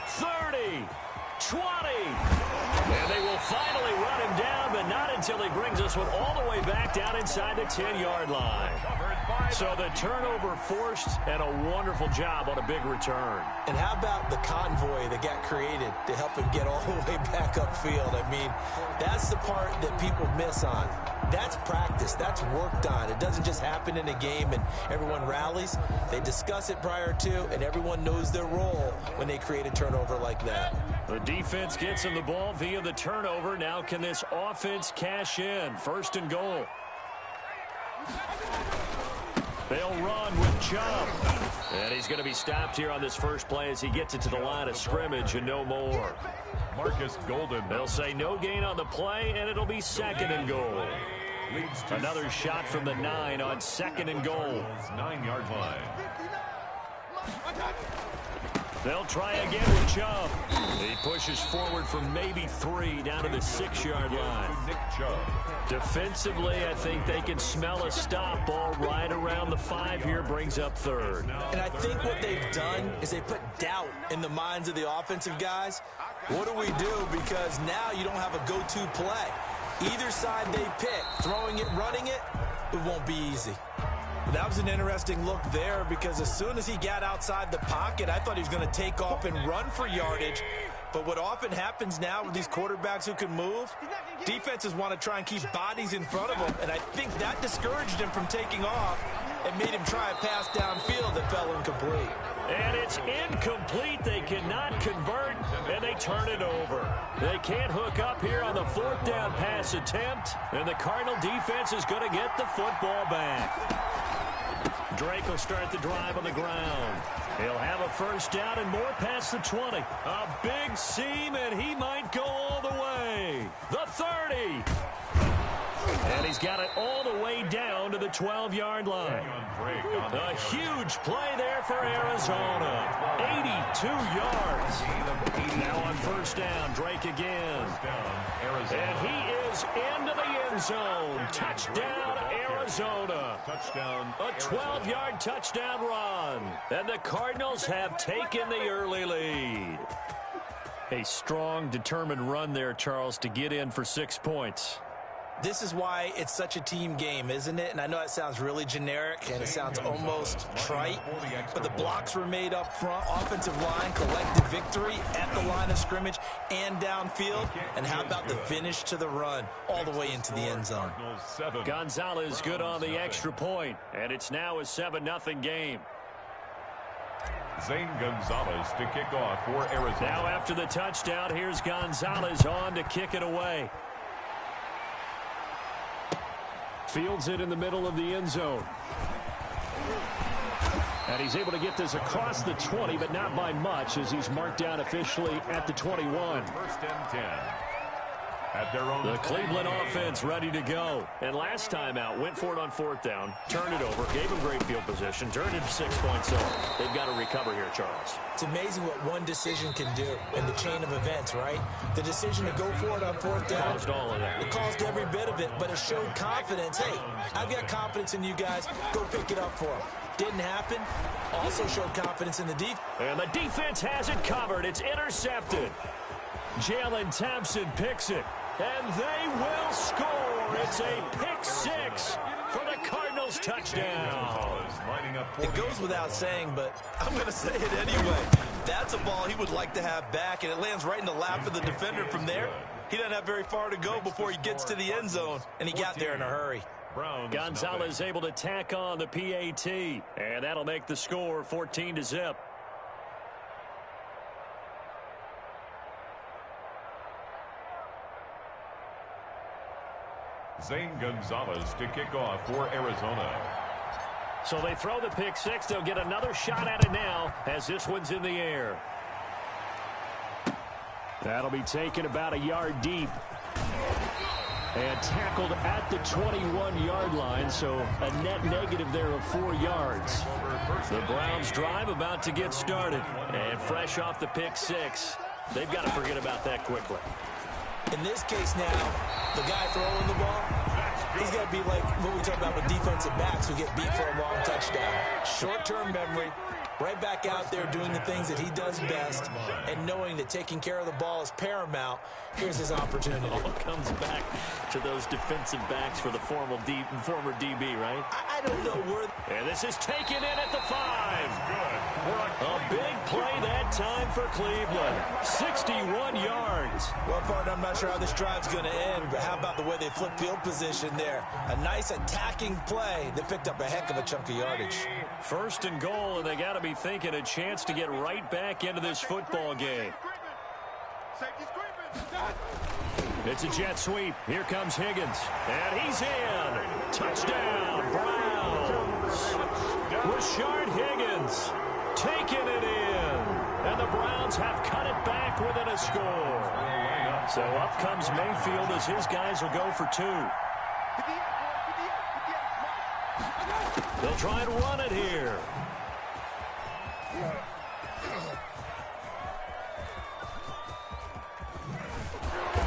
C: 30, 20. And they will finally run him down, but not until he brings us one all the way back down inside the 10-yard line. So the turnover forced, and a wonderful job on a big return.
E: And how about the convoy that got created to help him get all the way back upfield? I mean, that's the part that people miss on. That's practice. That's worked on. It doesn't just happen in a game and everyone rallies. They discuss it prior to, and everyone knows their role when they create a turnover like that.
C: The defense gets him the ball via the turnover. Now can this offense cash in? 1st and goal. They'll run with Chubb. And he's going to be stopped here on this first play as he gets it to the line of scrimmage and no more.
D: Marcus Golden.
C: They'll say no gain on the play, and it'll be 2nd and goal. Another shot from the 9 on 2nd and goal.
D: 9-yard line.
C: They'll try again with Chubb. He pushes forward from maybe 3 down to the 6-yard line.
D: Nick Chubb.
C: Defensively, I think they can smell a stop ball right around the 5 here, brings up 3rd.
E: And I think what they've done is they put doubt in the minds of the offensive guys. What do we do? Because now you don't have a go-to play. Either side they pick, throwing it, running it, it won't be easy. That was an interesting look there because as soon as he got outside the pocket, I thought he was going to take off and run for yardage. But what often happens now with these quarterbacks who can move, defenses want to try and keep bodies in front of them, and I think that discouraged him from taking off and made him try a pass downfield that fell incomplete.
C: And it's incomplete. They cannot convert, and they they turn it over. They can't hook up here on the fourth down pass attempt, and the Cardinal defense is going to get the football back. Drake will start the drive on the ground. He'll have a first down and more past the 20. A big seam, and he might go all the way. The 30. And he's got it all the way down to the 12-yard line. A huge play there for Arizona. 82 yards. Now on first down, Drake again. And he is into the end zone. Touchdown, Arizona. A 12-yard touchdown run. And the Cardinals have taken the early lead. A strong, determined run there, Charles, to get in for 6 points.
E: This is why it's such a team game, isn't it? And I know it sounds really generic and it sounds almost trite, but the blocks were made up front. Offensive line, collective victory at the line of scrimmage and downfield. And how about the finish to the run all the way into the end zone?
C: Gonzalez good on the extra point, and it's now a 7-0 game.
D: Zane Gonzalez to kick off for Arizona.
C: Now after the touchdown, here's Gonzalez on to kick it away. Fields it in the middle of the end zone. And he's able to get this across the 20, but not by much, as he's marked down officially at the 21.
D: First and 10. At their own
C: the Cleveland offense ready to go. And last time out, went for it on fourth down, turned it over, gave him great field position, turned it 6 points over. They've got to recover here, Charles.
E: It's amazing what one decision can do in the chain of events, right? The decision to go for it on fourth down.
C: Caused all of that.
E: It caused every bit of it, but it showed confidence. Hey, I've got confidence in you guys. Go pick it up for them. Didn't happen. Also showed confidence in the defense.
C: And the defense has it covered. It's intercepted. Jalen Thompson picks it. And they will score. It's a pick six for the Cardinals touchdown.
E: It goes without saying, but I'm going to say it anyway. That's a ball he would like to have back, and it lands right in the lap of the defender from there. He doesn't have very far to go before he gets to the end zone, and he got there in a hurry.
C: Gonzalez able to tack on the PAT, and that'll make the score 14-0.
D: Zane Gonzalez to kick off for Arizona.
C: So they throw the pick six. They'll get another shot at it now as this one's in the air. That'll be taken about a yard deep. And tackled at the 21-yard line, so a net negative there of 4 yards. The Browns drive about to get started. And fresh off the pick six, they've got to forget about that quickly.
E: In this case now, the guy throwing the ball, he's got to be like what we talk about with defensive backs who get beat for a long touchdown. Short-term memory, right back out there doing the things that he does best, and knowing that taking care of the ball is paramount. Here's his opportunity.
C: All comes back to those defensive backs for the former DB, right?
E: I don't know where.
C: And this is taken in at the 5. A big play that time for Cleveland. 61 yards.
E: Well, partner, I'm not sure how this drive's going to end, but how about the way they flip field position there? A nice attacking play that picked up a heck of a chunk of yardage.
C: First and goal, and they got to be thinking a chance to get right back into this football game. It's a jet sweep. Here comes Higgins. And he's in. Touchdown, Browns. Rashard Higgins taking it in. And the Browns have cut it back within a score. So up comes Mayfield as his guys will go for 2. They'll try and run it here.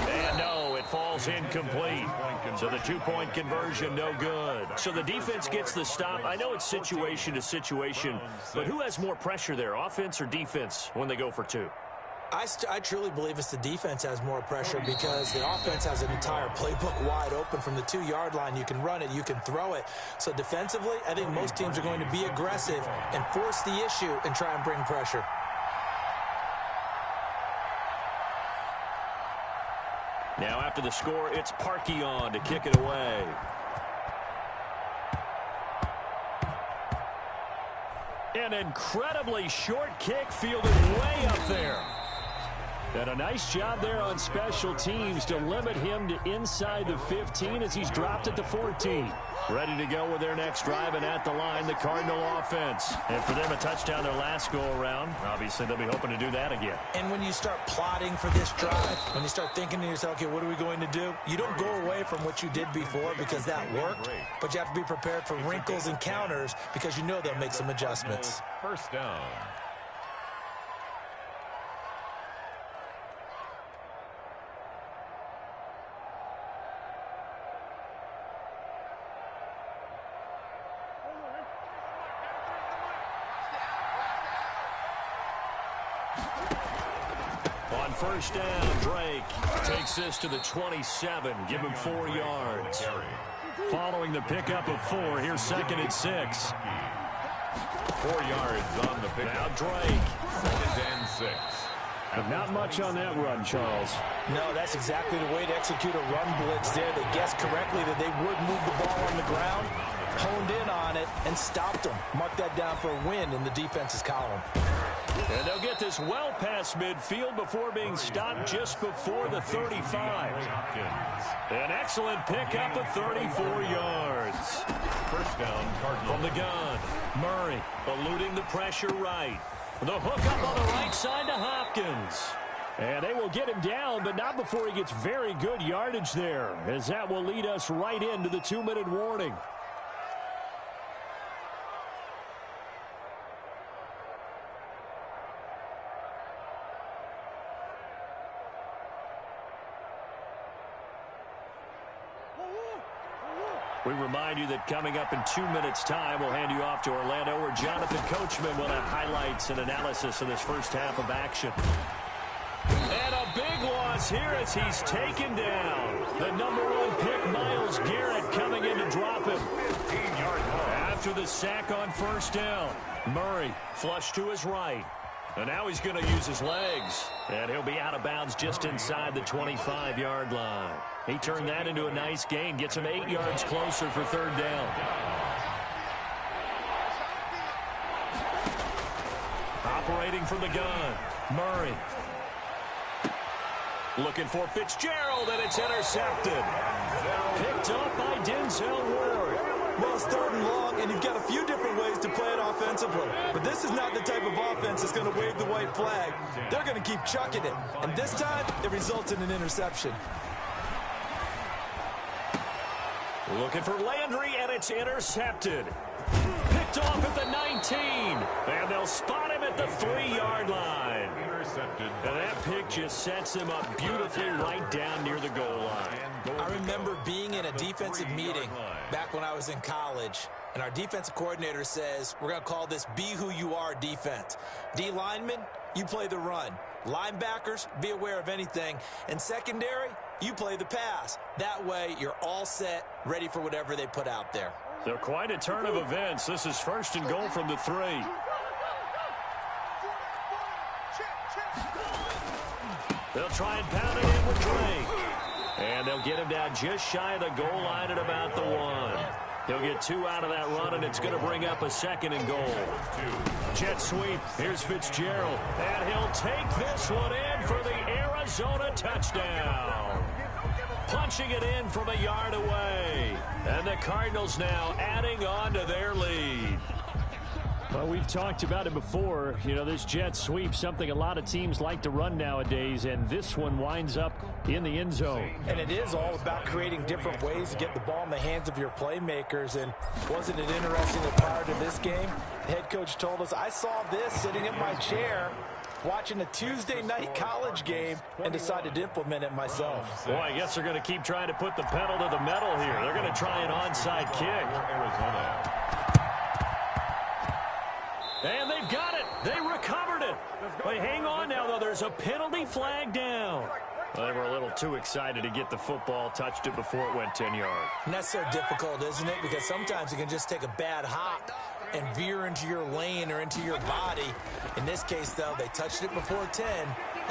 C: And no, it falls incomplete. So the 2-point conversion, no good. So the defense gets the stop. I know it's situation to situation, but who has more pressure there, offense or defense, when they go for 2?
E: I truly believe it's the defense has more pressure because the offense has an entire playbook wide open from the 2-yard line. You can run it, you can throw it. So defensively, I think most teams are going to be aggressive and force the issue and try and bring pressure.
C: Now after the score, it's Parkey on to kick it away. An incredibly short kick fielded way up there. And a nice job there on special teams to limit him to inside the 15 as he's dropped at the 14. Ready to go with their next drive, and at the line, the Cardinal offense. And for them, a touchdown their last go-around. Obviously, they'll be hoping to do that again.
E: And when you start plotting for this drive, when you start thinking to yourself, okay, what are we going to do? You don't go away from what you did before because that worked, but you have to be prepared for wrinkles and counters because you know they'll make some adjustments.
D: First down.
C: On first down, Drake takes this to the 27. Give him 4 yards. Following the pickup of 4, here's 2nd and 6.
D: 4 yards on the pickup.
C: Now Drake.
D: 2nd and 6.
C: Not much on that run, Charles.
E: No, that's exactly the way to execute a run blitz there. They guessed correctly that they would move the ball on the ground, honed in on it, and stopped them. Mark that down for a win in the defense's column.
C: And they'll get this well past midfield before being stopped just before the 35. An excellent pickup of 34 yards.
D: First down, Cardinal.
C: From the gun, Murray eluding the pressure right. The hook up on the right side to Hopkins. And they will get him down, but not before he gets very good yardage there, as that will lead us right into the 2-minute warning. We remind you that coming up in 2 minutes' time, we'll hand you off to Orlando, where Jonathan Coachman will have highlights and analysis of this first half of action. And a big loss here as he's taken down. The #1 pick, Myles Garrett, coming in to drop him. After the sack on first down, Murray flush to his right. And now he's going to use his legs. And he'll be out of bounds just inside the 25-yard line. He turned that into a nice gain. Gets him 8 yards closer for 3rd down. Operating from the gun, Murray. Looking for Fitzgerald, and it's intercepted. Picked up by Denzel Ward.
E: Well, it's 3rd and long, and you've got a few different ways to play it offensively. But this is not the type of offense that's going to wave the white flag. They're going to keep chucking it. And this time, it results in an interception.
C: Looking for Landry, and it's intercepted. Picked off at the 19. And they'll spot him at the 3-yard line.
D: Intercepted.
C: And that pick just sets him up beautifully right down near the goal line.
E: I remember being in a defensive meeting back when I was in college, and our defensive coordinator says, we're going to call this Be Who You Are defense. D linemen, you play the run. Linebackers, be aware of anything. And secondary, you play the pass. That way, you're all set, ready for whatever they put out there.
C: So quite a turn of events. This is 1st and goal from the 3. They'll try and pound it in with Drake. And they'll get him down just shy of the goal line at about the 1. He'll get 2 out of that run, and it's going to bring up a 2nd and goal. Jet sweep. Here's Fitzgerald. And he'll take this one in for the Arizona touchdown. Punching it in from a yard away. And the Cardinals now adding on to their lead. Well, we've talked about it before. You know, this jet sweep, something a lot of teams like to run nowadays, and this one winds up in the end zone.
E: And it is all about creating different ways to get the ball in the hands of your playmakers. And wasn't it interesting that prior to this game, the head coach told us, I saw this sitting in my chair watching a Tuesday night college game and decided to implement it myself.
C: Boy, I guess they're going to keep trying to put the pedal to the metal here. They're going to try an onside kick.
D: Arizona.
C: And they've got it. They recovered it. But hang on now, though. There's a penalty flag down. Well, they were a little too excited to get the football, touched it before it went 10 yards.
E: And that's so difficult, isn't it? Because sometimes it can just take a bad hop and veer into your lane or into your body. In this case, though, they touched it before 10.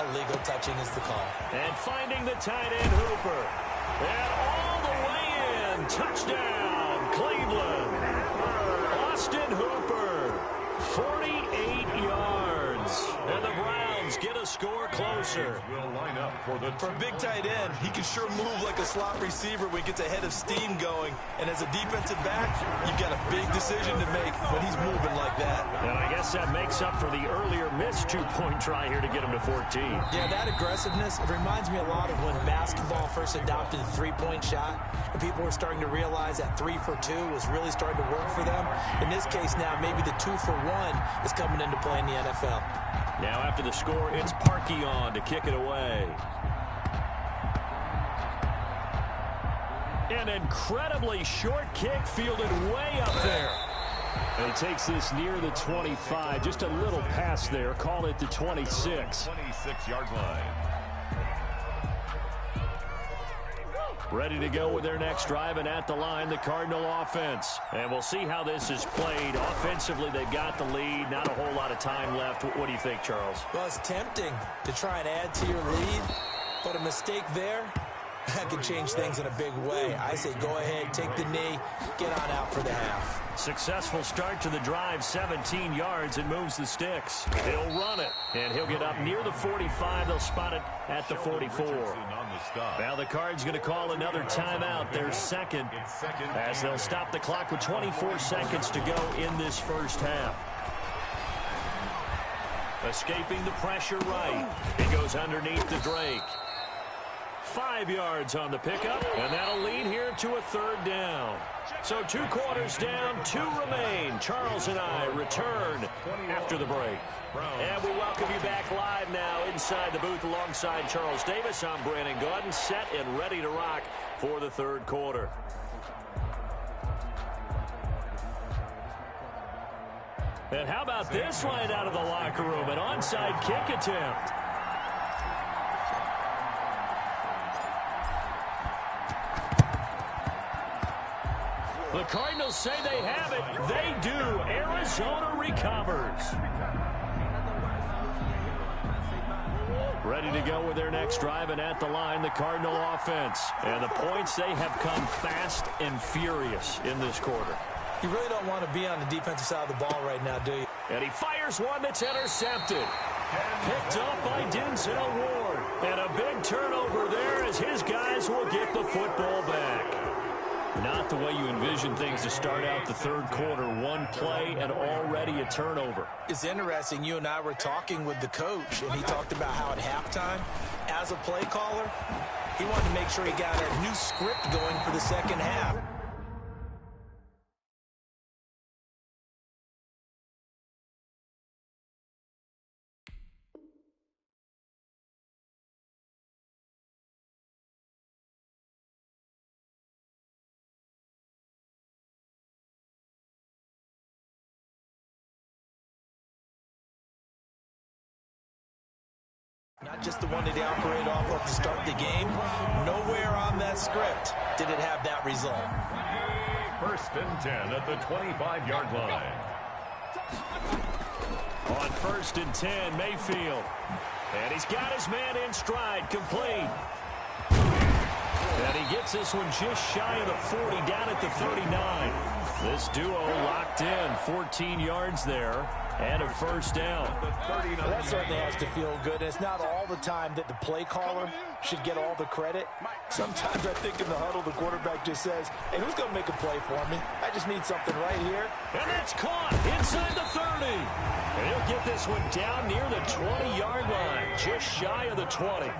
E: Illegal touching is the call.
C: And finding the tight end, Hooper. And all the way in. Touchdown, Cleveland. Austin Hooper, 48 yards. And the Browns Browns get a score closer.
D: Will line up for
E: a big tight end, he can sure move like a slot receiver when he gets a head of steam going. And as a defensive back, you've got a big decision to make when he's moving like that.
C: And I guess that makes up for the earlier missed two-point try here to get him to 14.
E: Yeah, that aggressiveness, it reminds me a lot of when basketball first adopted the three-point shot, and people were starting to realize that 3 for 2 was really starting to work for them. In this case now, maybe the 2 for 1 is coming into play in the NFL.
C: Now after the score, it's Parkey on to kick it away. An incredibly short kick fielded way up there. And he takes this near the 25. Just a little pass there. Call it the 26.
D: 26-yard line.
C: Ready to go with their next drive, and at the line, the Cardinal offense. And we'll see how this is played. Offensively, they've got the lead. Not a whole lot of time left. What do you think, Charles?
E: Well, it's tempting to try and add to your lead, but a mistake there, that could change things in a big way. I say go ahead, take the knee, get on out for the half.
C: Successful start to the drive, 17 yards, and moves the sticks. He'll run it, and he'll get up near the 45. They'll spot it at the 44. Now the Cards going to call another timeout, their second, as they'll stop the clock with 24 seconds to go in this first half. Escaping the pressure right. He goes underneath the Drake. 5 yards on the pickup, and that'll lead here to a third down. So 2 quarters down, 2 remain. Charles and I return after the break. And we welcome you back live now inside the booth alongside Charles Davis. I'm Brandon Gaudin, set and ready to rock for the third quarter. And how about this right out of the locker room? An onside kick attempt. The Cardinals say they have it. They do. Arizona recovers. Ready to go with their next drive, and at the line, the Cardinal offense. And the points, they have come fast and furious in this quarter.
E: You really don't want to be on the defensive side of the ball right now, do you?
C: And he fires one that's intercepted. Picked up by Denzel Ward. And a big turnover there as his guys will get the football back. Not the way you envision things to start out the third quarter. One play and already a turnover.
E: It's interesting. You and I were talking with the coach, and he talked about how at halftime, as a play caller, he wanted to make sure he got a new script going for the second half. Not just the one that they operate off of to start the game. Nowhere on that script did it have that result.
D: 1st and 10 at the 25-yard line.
C: On 1st and 10, Mayfield. And he's got his man in stride, complete. And he gets this one just shy of the 40, down at the 39. This duo locked in, 14 yards there. And a first down.
E: Well, that certainly has to feel good. It's not all the time that the play caller should get all the credit. Sometimes I think in the huddle, the quarterback just says, hey, who's going to make a play for me? I just need something right here.
C: And that's caught inside the 30. And he'll get this one down near the 20-yard line, just shy of the 20.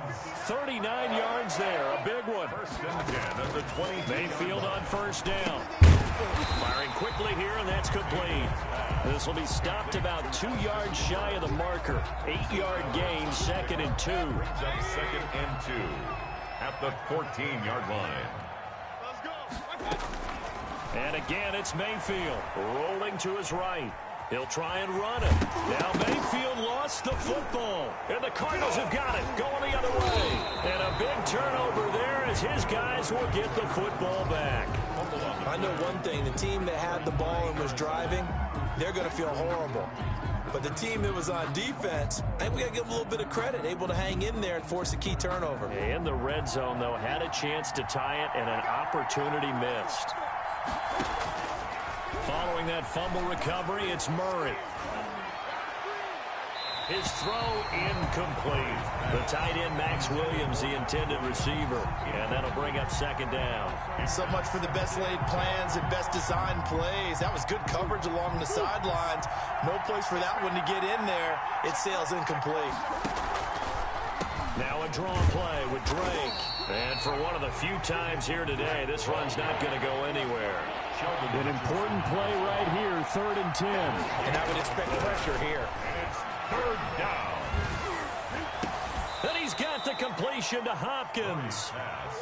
C: 39 yards there, a big one.
D: 1st and 10 at the 20.
C: Mayfield on first down. Firing quickly here, and that's complete. This will be stopped about 2 yards shy of the marker. 8-yard gain, 2nd and 2.
D: Brings up 2nd and 2 at the 14-yard line.
C: And again, it's Mayfield rolling to his right. He'll try and run it. Now Mayfield lost the football. And the Cardinals have got it, going the other way. And a big turnover there as his guys will get the football back.
E: I know one thing, the team that had the ball and was driving, they're going to feel horrible. But the team that was on defense, I think we got to give them a little bit of credit, able to hang in there and force a key turnover.
C: In the red zone, though, had a chance to tie it and an opportunity missed. Following that fumble recovery, it's Murray.
H: His throw incomplete. The tight end, Max Williams, the intended receiver. And that'll bring up second down.
E: So much for the best laid plans and best designed plays. That was good coverage along the sidelines. No place for that one to get in there. It sails incomplete.
H: Now a draw play with Drake. And for one of the few times here today, this run's not going to go anywhere.
C: An important play right here, 3rd and 10.
E: And I would expect pressure here.
D: It's 3rd down.
H: And he's got the completion to Hopkins.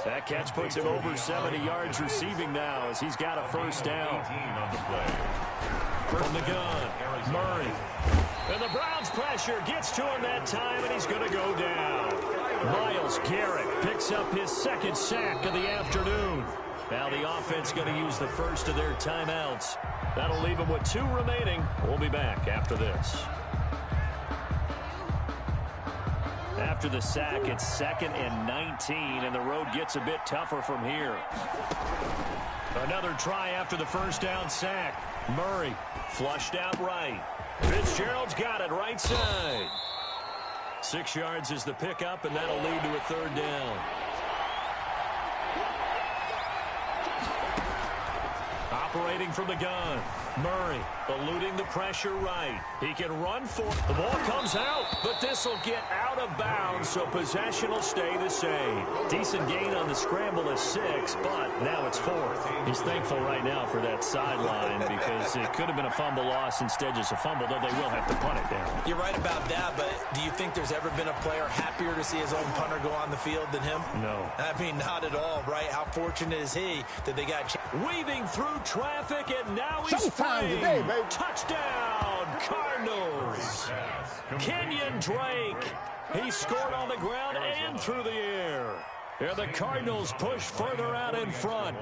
H: That catch puts him over 70 yards receiving now as he's got a first down. From the gun, Murray. And the Browns' pressure gets to him that time, and he's going to go down. Myles Garrett picks up his 2nd sack of the afternoon. Now the offense going to use the first of their timeouts. That'll leave them with 2 remaining. We'll be back after this. After the sack, it's 2nd and 19, and the road gets a bit tougher from here. Another try after the first down sack. Murray flushed out right. Fitzgerald's got it right side. 6 yards is the pickup, and that'll lead to a 3rd down. Operating from the gun. Murray eluding the pressure right. He can run for it. The ball comes out, but this will get out of bounds, so possession will stay the same. Decent gain on the scramble is 6, but now it's 4th. He's thankful right now for that sideline because it could have been a fumble loss, instead just a fumble, though they will have to punt it down.
E: You're right about that, but do you think there's ever been a player happier to see his own punter go on the field than him?
H: No.
E: I mean, not at all, right? How fortunate is he that they got...
H: Weaving through traffic, and now he's free. Touchdown, Cardinals. Kenyon Drake. He scored on the ground and through the air. And the Cardinals push further out in front.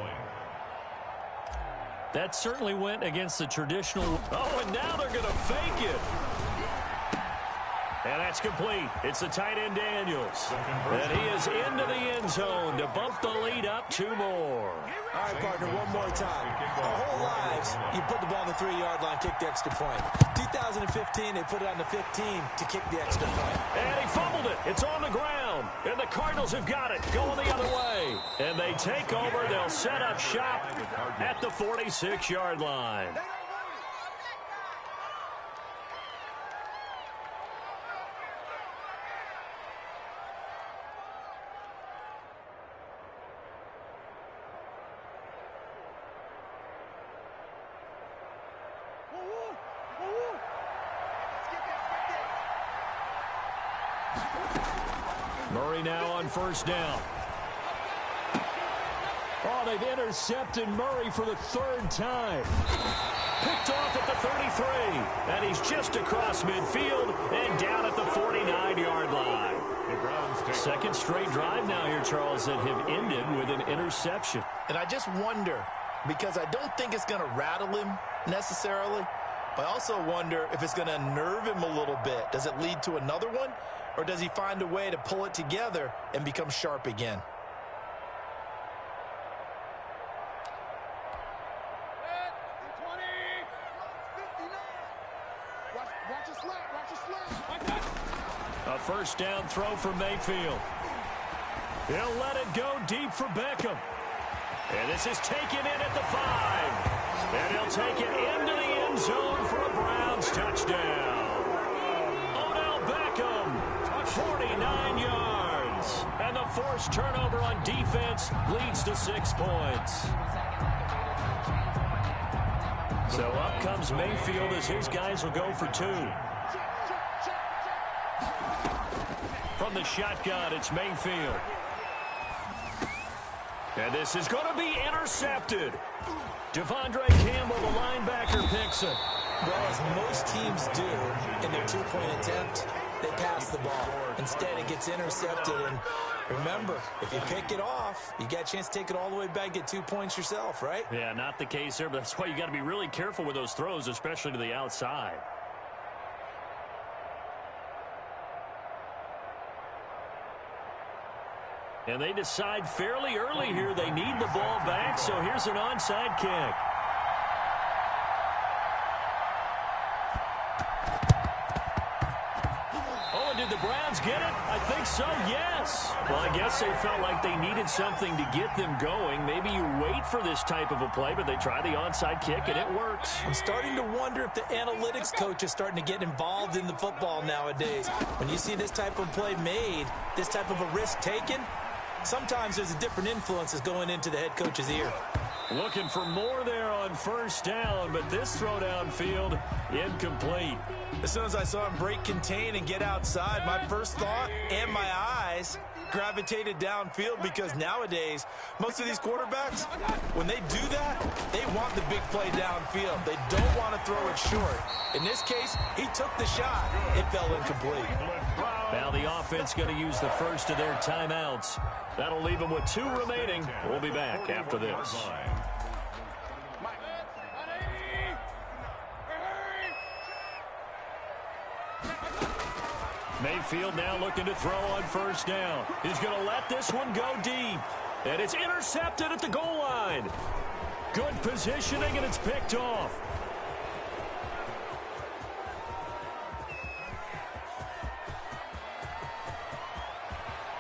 H: That certainly went against the traditional. Oh, and now they're going to fake it. And that's complete. It's the tight end Daniels. And he is into the end zone to bump the lead up 2 more.
E: All right, partner, one more time. Our whole lives, you put the ball on the 3-yard line, kick the extra point. 2015, they put it on the 15 to kick the extra point.
H: And he fumbled it. It's on the ground. And the Cardinals have got it going the other way. And they take over. They'll set up shop at the 46-yard line. Murray now on first down. Oh, they've intercepted Murray for the 3rd time. Picked off at the 33. And he's just across midfield and down at the 49-yard line. Second straight drive now here, Charles, that have ended with an interception.
E: And I just wonder, because I don't think it's going to rattle him necessarily, but I also wonder if it's going to unnerve him a little bit. Does it lead to another one? Or does he find a way to pull it together and become sharp again?
H: A first down throw for Mayfield. He'll let it go deep for Beckham. And this is taken in at the 5. And he'll take it into the end zone for a Browns touchdown. Odell Beckham, 49 yards. And the forced turnover on defense leads to 6 points. So up comes Mayfield as his guys will go for 2. From the shotgun, it's Mayfield. And this is going to be intercepted. Devondre Campbell, the linebacker, picks it.
E: Well, as most teams do in their 2-point attempt, they pass the ball. Instead, it gets intercepted. And remember, if you pick it off, you got a chance to take it all the way back, get 2 points yourself, right?
H: Yeah, not the case here, but that's why you got to be really careful with those throws, especially to the outside. And they decide fairly early here they need the ball back, so here's an onside kick.
C: so, yes. Well, I guess they felt like they needed something to get them going. Maybe you wait for this type of a play, but they try the onside kick, and it works.
E: I'm starting to wonder if the analytics coach is starting to get involved in the football nowadays. When you see this type of play made, this type of a risk taken, sometimes there's a different influences going into the head coach's ear.
C: Looking for more there on first down, but this throw downfield incomplete.
E: As soon as I saw him break contain and get outside, my first thought and my eyes gravitated downfield, because nowadays, most of these quarterbacks, when they do that, they want the big play downfield. They don't want to throw it short. In this case, he took the shot. It fell incomplete.
C: Now the offense going to use the first of their timeouts. That'll leave them with 2 remaining. We'll be back after this. Mayfield now looking to throw on first down. He's going to let this one go deep. And it's intercepted at the goal line. Good positioning, and it's picked off.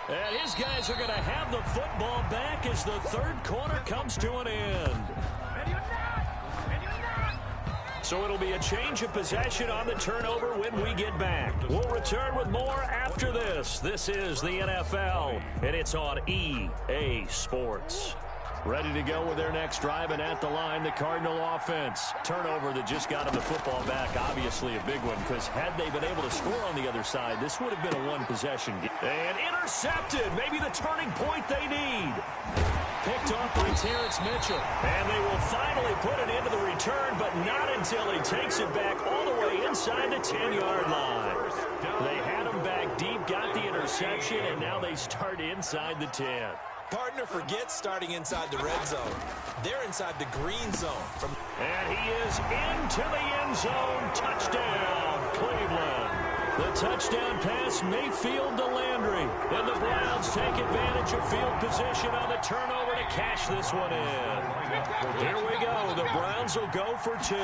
C: And his guys are going to have the football back as the third quarter comes to an end. So it'll be a change of possession on the turnover when we get back. We'll return with more after this. This is the NFL, and it's on EA Sports. Ready to go with their next drive, and at the line, the Cardinal offense. Turnover that just got them the football back, obviously a big one, because had they been able to score on the other side, this would have been a one-possession game. And intercepted, maybe the turning point they need. Picked off by Terrence Mitchell. And they will finally put it into the return, but not until he takes it back all the way inside the 10-yard line. They had him back deep, got the interception, and now they start inside the 10.
E: Partner forgets starting inside the red zone. They're inside the green zone.
C: And he is into the end zone. Touchdown, Cleveland. The touchdown pass, Mayfield to Landry. And the Browns take advantage of field position on the turnover to cash this one in. Here we go. The Browns will go for 2.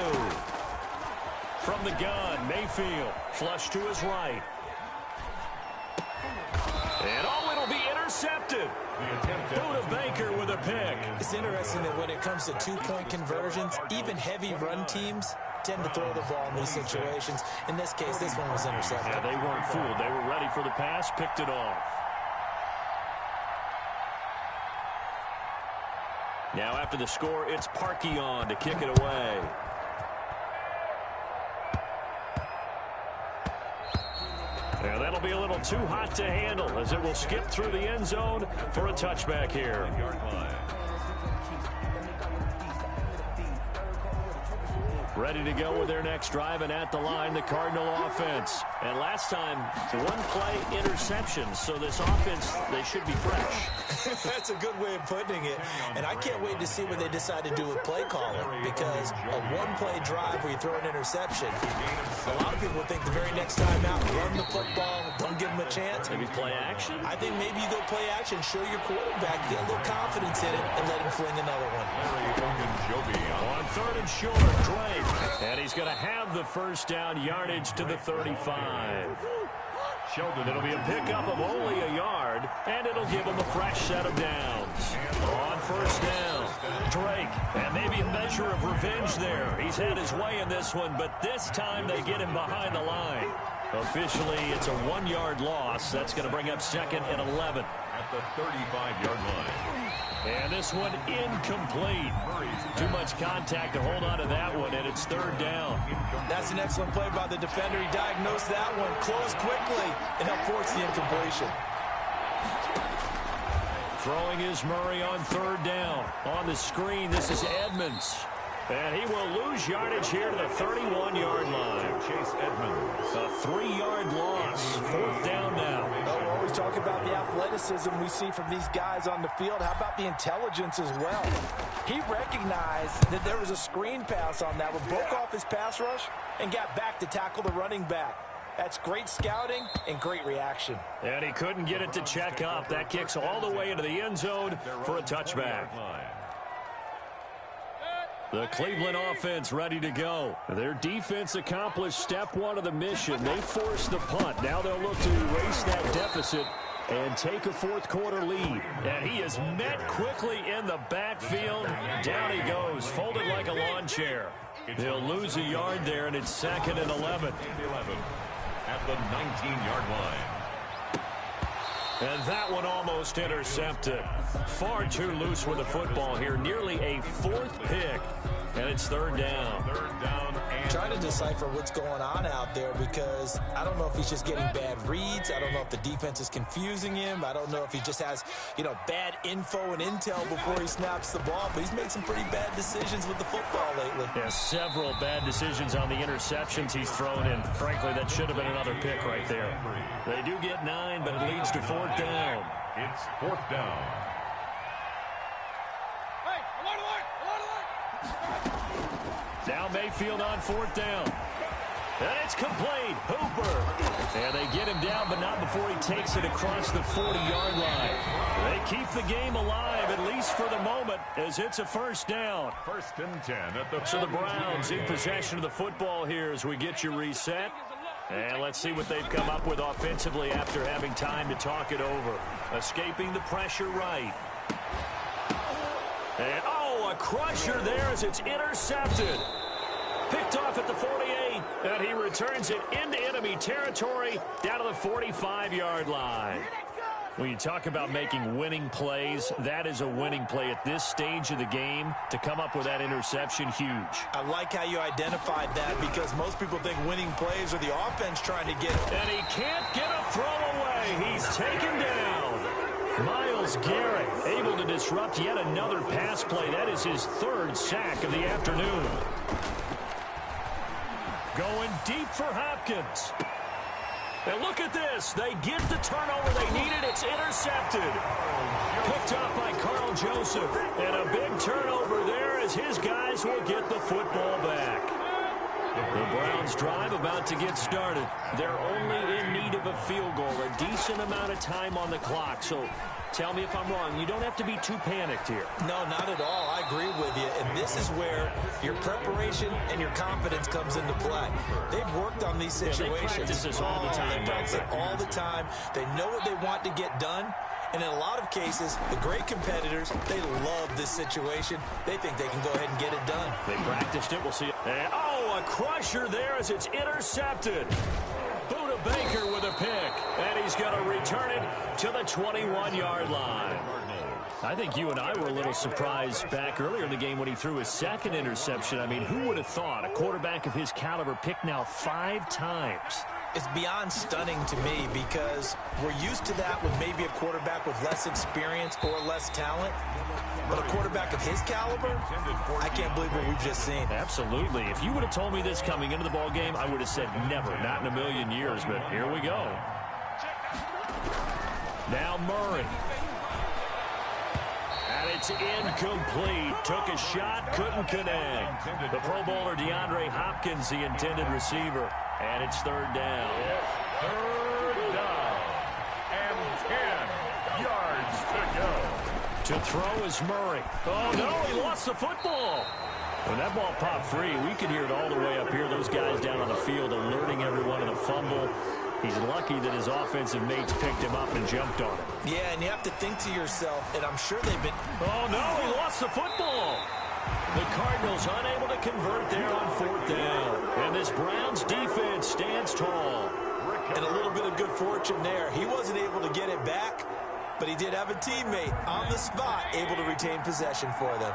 C: From the gun, Mayfield flush to his right. And it'll be intercepted. Buda Baker with a pick.
E: It's interesting that when it comes to 2-point conversions, even heavy run teams tend to throw the ball in these situations. In this case, this one was intercepted.
C: Yeah, they weren't fooled. They were ready for the pass, picked it off. Now after the score, it's Parkey on to kick it away. And that'll be a little too hot to handle as it will skip through the end zone for a touchback here. Ready to go with their next drive, and at the line, the Cardinal offense. And last time, 1-play interception, so this offense, they should be fresh.
E: That's a good way of putting it. And I can't wait to see what they decide to do with play calling, because a 1-play drive where you throw an interception, a lot of people would think the very next time out, run the football, don't give them a chance.
C: Maybe play action?
E: I think maybe you go play action, show your quarterback, get a little confidence in it, and let him fling another one.
C: On third and short, Drake. And he's going to have the first down, yardage to the 35. It'll be a pickup of only a yard, and it'll give him a fresh set of downs. On first down, Drake, and maybe a measure of revenge there. He's had his way in this one, but this time they get him behind the line. Officially, it's a 1-yard loss. That's going to bring up second and 11.
D: At the 35-yard line.
C: And this one incomplete. Too much contact to hold on to that one, and it's third down.
E: That's an excellent play by the defender. He diagnosed that one, closed quickly, and helped force the incompletion.
C: Throwing is Murray on third down. On the screen, this is Edmonds. And he will lose yardage here to the 31-yard line.
D: Chase Edmonds.
C: A 3-yard loss. Fourth down now.
E: Well, we always talk about the athleticism we see from these guys on the field. How about the intelligence as well? He recognized that there was a screen pass on that, but broke off his pass rush and got back to tackle the running back. That's great scouting and great reaction.
C: And he couldn't get it to check up. That kicks all the way into the end zone for a touchback. The Cleveland offense ready to go. Their defense accomplished step 1 of the mission. They forced the punt. Now they'll look to erase that deficit and take a fourth-quarter lead. And he is met quickly in the backfield. Down he goes, folded like a lawn chair. He'll lose a yard there, and it's 2nd and 11.
D: At the 19-yard line.
C: And that one almost intercepted. Far too loose with the football here. Nearly a 4th pick. And it's 3rd down.
E: I'm trying to decipher what's going on out there because I don't know if he's just getting bad reads. I don't know if the defense is confusing him. I don't know if he just has, bad info and intel before he snaps the ball. But he's made some pretty bad decisions with the football lately.
C: Yeah, several bad decisions on the interceptions he's thrown in. Frankly, that should have been another pick right there. They do get 9, but it leads to 4th down.
D: It's 4th down.
C: Now Mayfield on 4th down. And it's complete. Hooper. And they get him down, but not before he takes it across the 40-yard line. They keep the game alive, at least for the moment, as it's a 1st down.
D: 1st and 10 at the...
C: So the Browns in possession of the football here as we get you reset. And let's see what they've come up with offensively after having time to talk it over. Escaping the pressure right. And, a crusher there as it's intercepted. Picked off at the 48, and he returns it into enemy territory down to the 45-yard line. When you talk about making winning plays, that is a winning play at this stage of the game. To come up with that interception, huge.
E: I like how you identified that because most people think winning plays are the offense trying to get it.
C: And he can't get a throw away. He's taken down. Myles Garrett able to disrupt yet another pass play. That is his 3rd sack of the afternoon. Going deep for Hopkins. And look at this. They get the turnover they needed. It's intercepted. Picked up by Carl Joseph. And a big turnover there as his guys will get the football back. The Browns drive about to get started. They're only in need of a field goal, a decent amount of time on the clock. So tell me if I'm wrong. You don't have to be too panicked here.
E: No, not at all. I agree with you. And this is where your preparation and your confidence comes into play. They've worked on these situations.
C: Yeah, they practice this all the time.
E: They practice it all the time. They know what they want to get done. And in a lot of cases, the great competitors, they love this situation. They think they can go ahead and get it done.
C: They practiced it. We'll see it. And, a crusher there as it's intercepted. Buda Baker with a pick. And he's going to return it to the 21-yard line. I think you and I were a little surprised back earlier in the game when he threw his 2nd interception. I mean, who would have thought a quarterback of his caliber picked now 5 times?
E: It's beyond stunning to me because we're used to that with maybe a quarterback with less experience or less talent. But a quarterback of his caliber, I can't believe what we've just seen.
C: Absolutely. If you would have told me this coming into the ball game, I would have said never, not in a million years. But here we go. Now Murray. And it's incomplete. Took a shot, couldn't connect. The Pro Bowler DeAndre Hopkins, the intended receiver. And it's 3rd down.
D: 3rd down. And 10 yards to go.
C: To throw is Murray. Oh, no, he lost the football. When that ball popped free, we could hear it all the way up here. Those guys down on the field alerting everyone of the fumble. He's lucky that his offensive mates picked him up and jumped on him.
E: Yeah, and you have to think to yourself, and I'm sure they've been...
C: Oh, no, he lost the football. The Cardinals unable to convert there on 4th down. And this Browns defense stands tall.
E: And a little bit of good fortune there. He wasn't able to get it back, but he did have a teammate on the spot able to retain possession for them.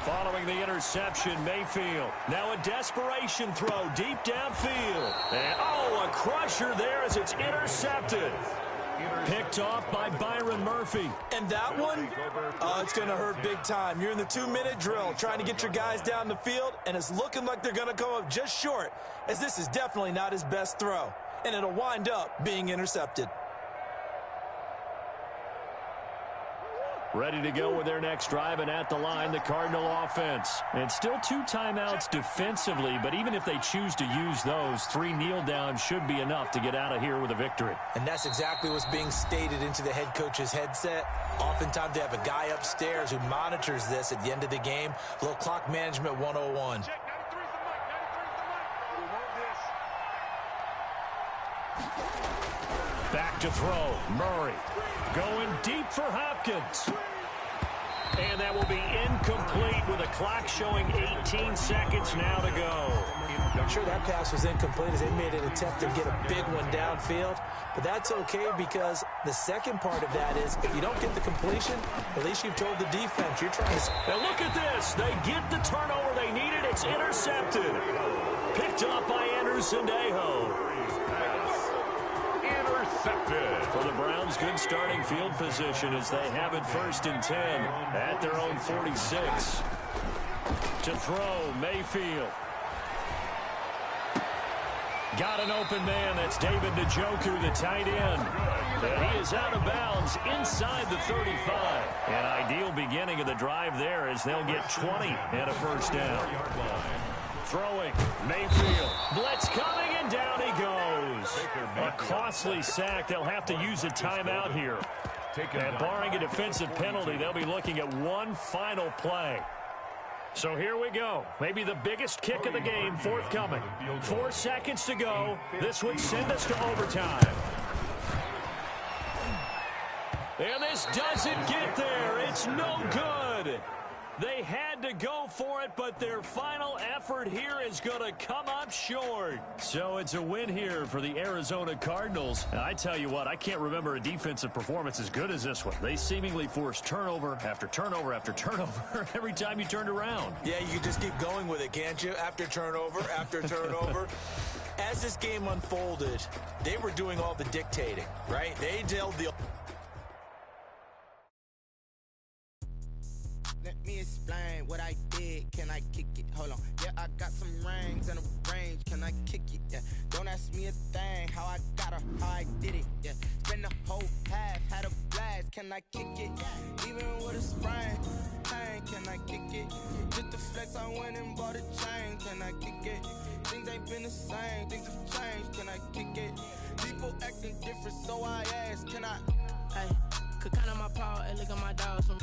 C: Following the interception, Mayfield. Now a desperation throw deep downfield. And, a crusher there as it's intercepted. Picked off by Byron Murphy.
E: And that one, it's going to hurt big time. You're in the 2-minute drill trying to get your guys down the field, and it's looking like they're going to come up just short, as this is definitely not his best throw. And it'll wind up being intercepted.
C: Ready to go with their next drive, and at the line, the Cardinal offense. And still 2 timeouts defensively, but even if they choose to use those, 3 kneel downs should be enough to get out of here with a victory.
E: And that's exactly what's being stated into the head coach's headset. Oftentimes they have a guy upstairs who monitors this at the end of the game. A little clock management 101.
C: Back to throw. Murray going deep for Hopkins. And that will be incomplete with a clock showing 18 seconds now to go.
E: I'm sure that pass was incomplete as they made an attempt to get a big one downfield. But that's okay because the second part of that is if you don't get the completion, at least you've told the defense you're trying to...
C: And look at this. They get the turnover they needed. It's intercepted. Picked up by Andrew Sendejo.
D: Intercepted.
C: For the Browns, good starting field position as they have it 1st and 10 at their own 46. To throw, Mayfield. Got an open man. That's David Njoku, the tight end. And he is out of bounds inside the 35. An ideal beginning of the drive there as they'll get 20 and a first down. Throwing, Mayfield. Blitz coming, and down he goes. A costly sack. They'll have to use a timeout here. And barring a defensive penalty, they'll be looking at one final play. So here we go. Maybe the biggest kick of the game forthcoming. 4 seconds to go. This would send us to overtime. And this doesn't get there. It's no good. They had to go for it, but their final effort here is going to come up short. So it's a win here for the Arizona Cardinals. And I tell you what, I can't remember a defensive performance as good as this one. They seemingly forced turnover after turnover after turnover every time you turned around.
E: Yeah, you can just keep going with it, can't you? After turnover, after turnover. As this game unfolded, they were doing all the dictating, right? They dealt the...
I: Let me explain what I did. Can I kick it? Hold on. Yeah, I got some rings and a range. Can I kick it? Yeah. Don't ask me a thing. How I got her, how I did it. Yeah. Spend the whole half, had a blast. Can I kick it? Even with a sprain. Pain, can I kick it? Just the flex, I went and bought a chain. Can I kick it? Things ain't been the same. Things have changed. Can I kick it? People acting different, so I ask. Can I?
J: Hey, could count on my power and look at my dogs from.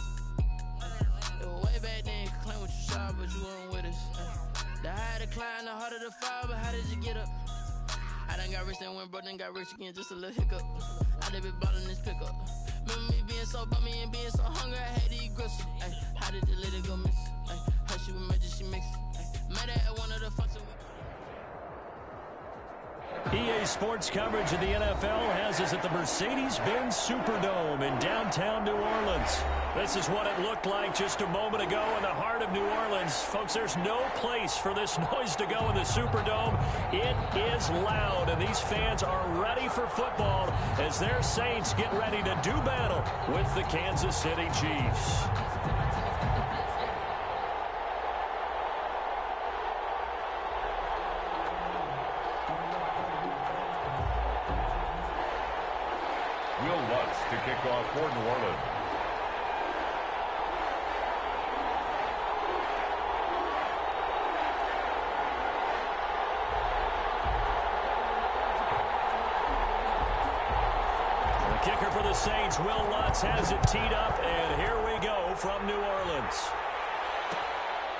J: It was way back then, you could claim what you saw, but you weren't with us. The higher the climb, the harder the fall, but how did you get up? I done got rich and went broke, then got rich again, just a little hiccup. I done been ballin' this pickup. Remember me being so bummy and being so hungry, I had to eat gristle. Ay, how did the lady go miss? Ay, her she was magic, she mixed. Met her at one of the functions.
C: EA Sports coverage of the NFL has us at the Mercedes-Benz Superdome in downtown New Orleans. This is what it looked like just a moment ago in the heart of New Orleans. Folks, there's no place for this noise to go in the Superdome. It is loud, and these fans are ready for football as their Saints get ready to do battle with the Kansas City Chiefs.
D: Will Lutz to kick off for New Orleans.
C: The kicker for the Saints, Will Lutz, has it teed up, and here we go from New Orleans.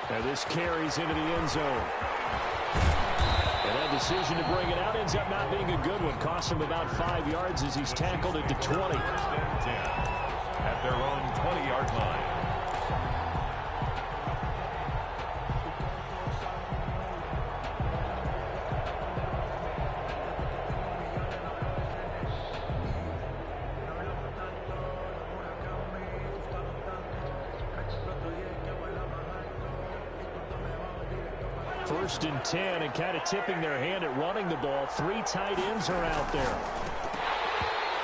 C: And this carries into the end zone. And that decision to bring it out ends up not being a good one. Cost him about 5 yards as he's tackled at the 20.
D: At their own 20-yard line.
C: First and 10, and kind of tipping their hand at running the ball. 3 tight ends are out there.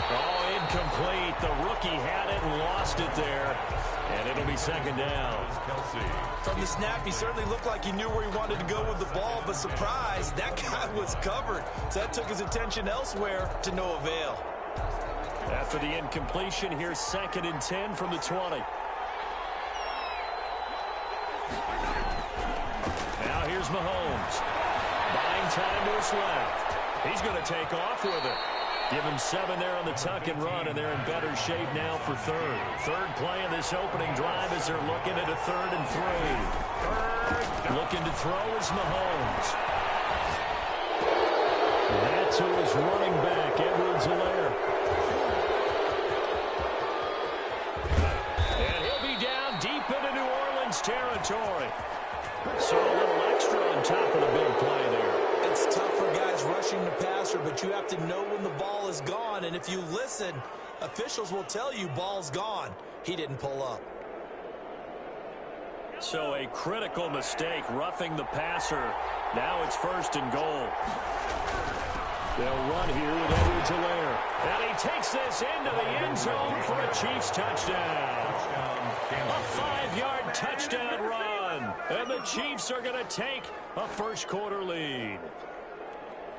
C: Oh, incomplete. The rookie had it and lost it there. And it'll be second down.
E: From the snap, he certainly looked like he knew where he wanted to go with the ball, but surprise, that guy was covered. So that took his attention elsewhere to no avail.
C: After the incompletion, here's 2nd and 10 from the 20. Now here's Mahomes. Buying time to his left. He's going to take off with it. Give him 7 there on the tuck and run, and they're in better shape now for third. Third play of this opening drive as they're looking at a 3rd and 3. Looking to throw is Mahomes. That's who is running back, Edwards-Helaire. And he'll be down deep into New Orleans territory. So a little extra on top of the big play there.
E: It's tough for guys rushing the passer, but you have to know when the ball is gone. And if you listen, officials will tell you ball's gone. He didn't pull up.
C: So a critical mistake, roughing the passer. Now it's 1st and goal. They'll run here with Edwards-Helaire. And he takes this into the end zone for a Chiefs touchdown. A 5-yard touchdown run. And the Chiefs are going to take a first-quarter lead.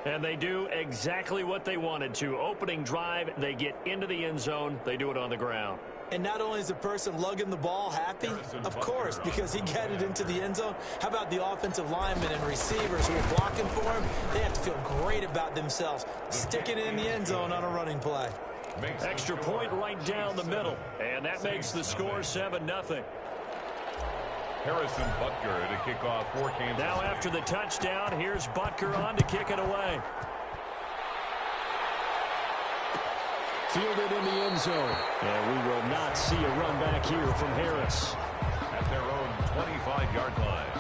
C: And they do exactly what they wanted to. Opening drive, they get into the end zone. They do it on the ground.
E: And not only is the person lugging the ball happy, of course, because he got it into the end zone. How about the offensive linemen and receivers who are blocking for him? They have to feel great about themselves, sticking it in the end zone on a running play.
C: Extra point right down the middle. And that makes the score 7-0.
D: Harrison Butker to kick off for Kansas.
C: Now after the touchdown, here's Butker on to kick it away. Fielded in the end zone. And we will not see a run back here from Harris.
D: At their own 25-yard line.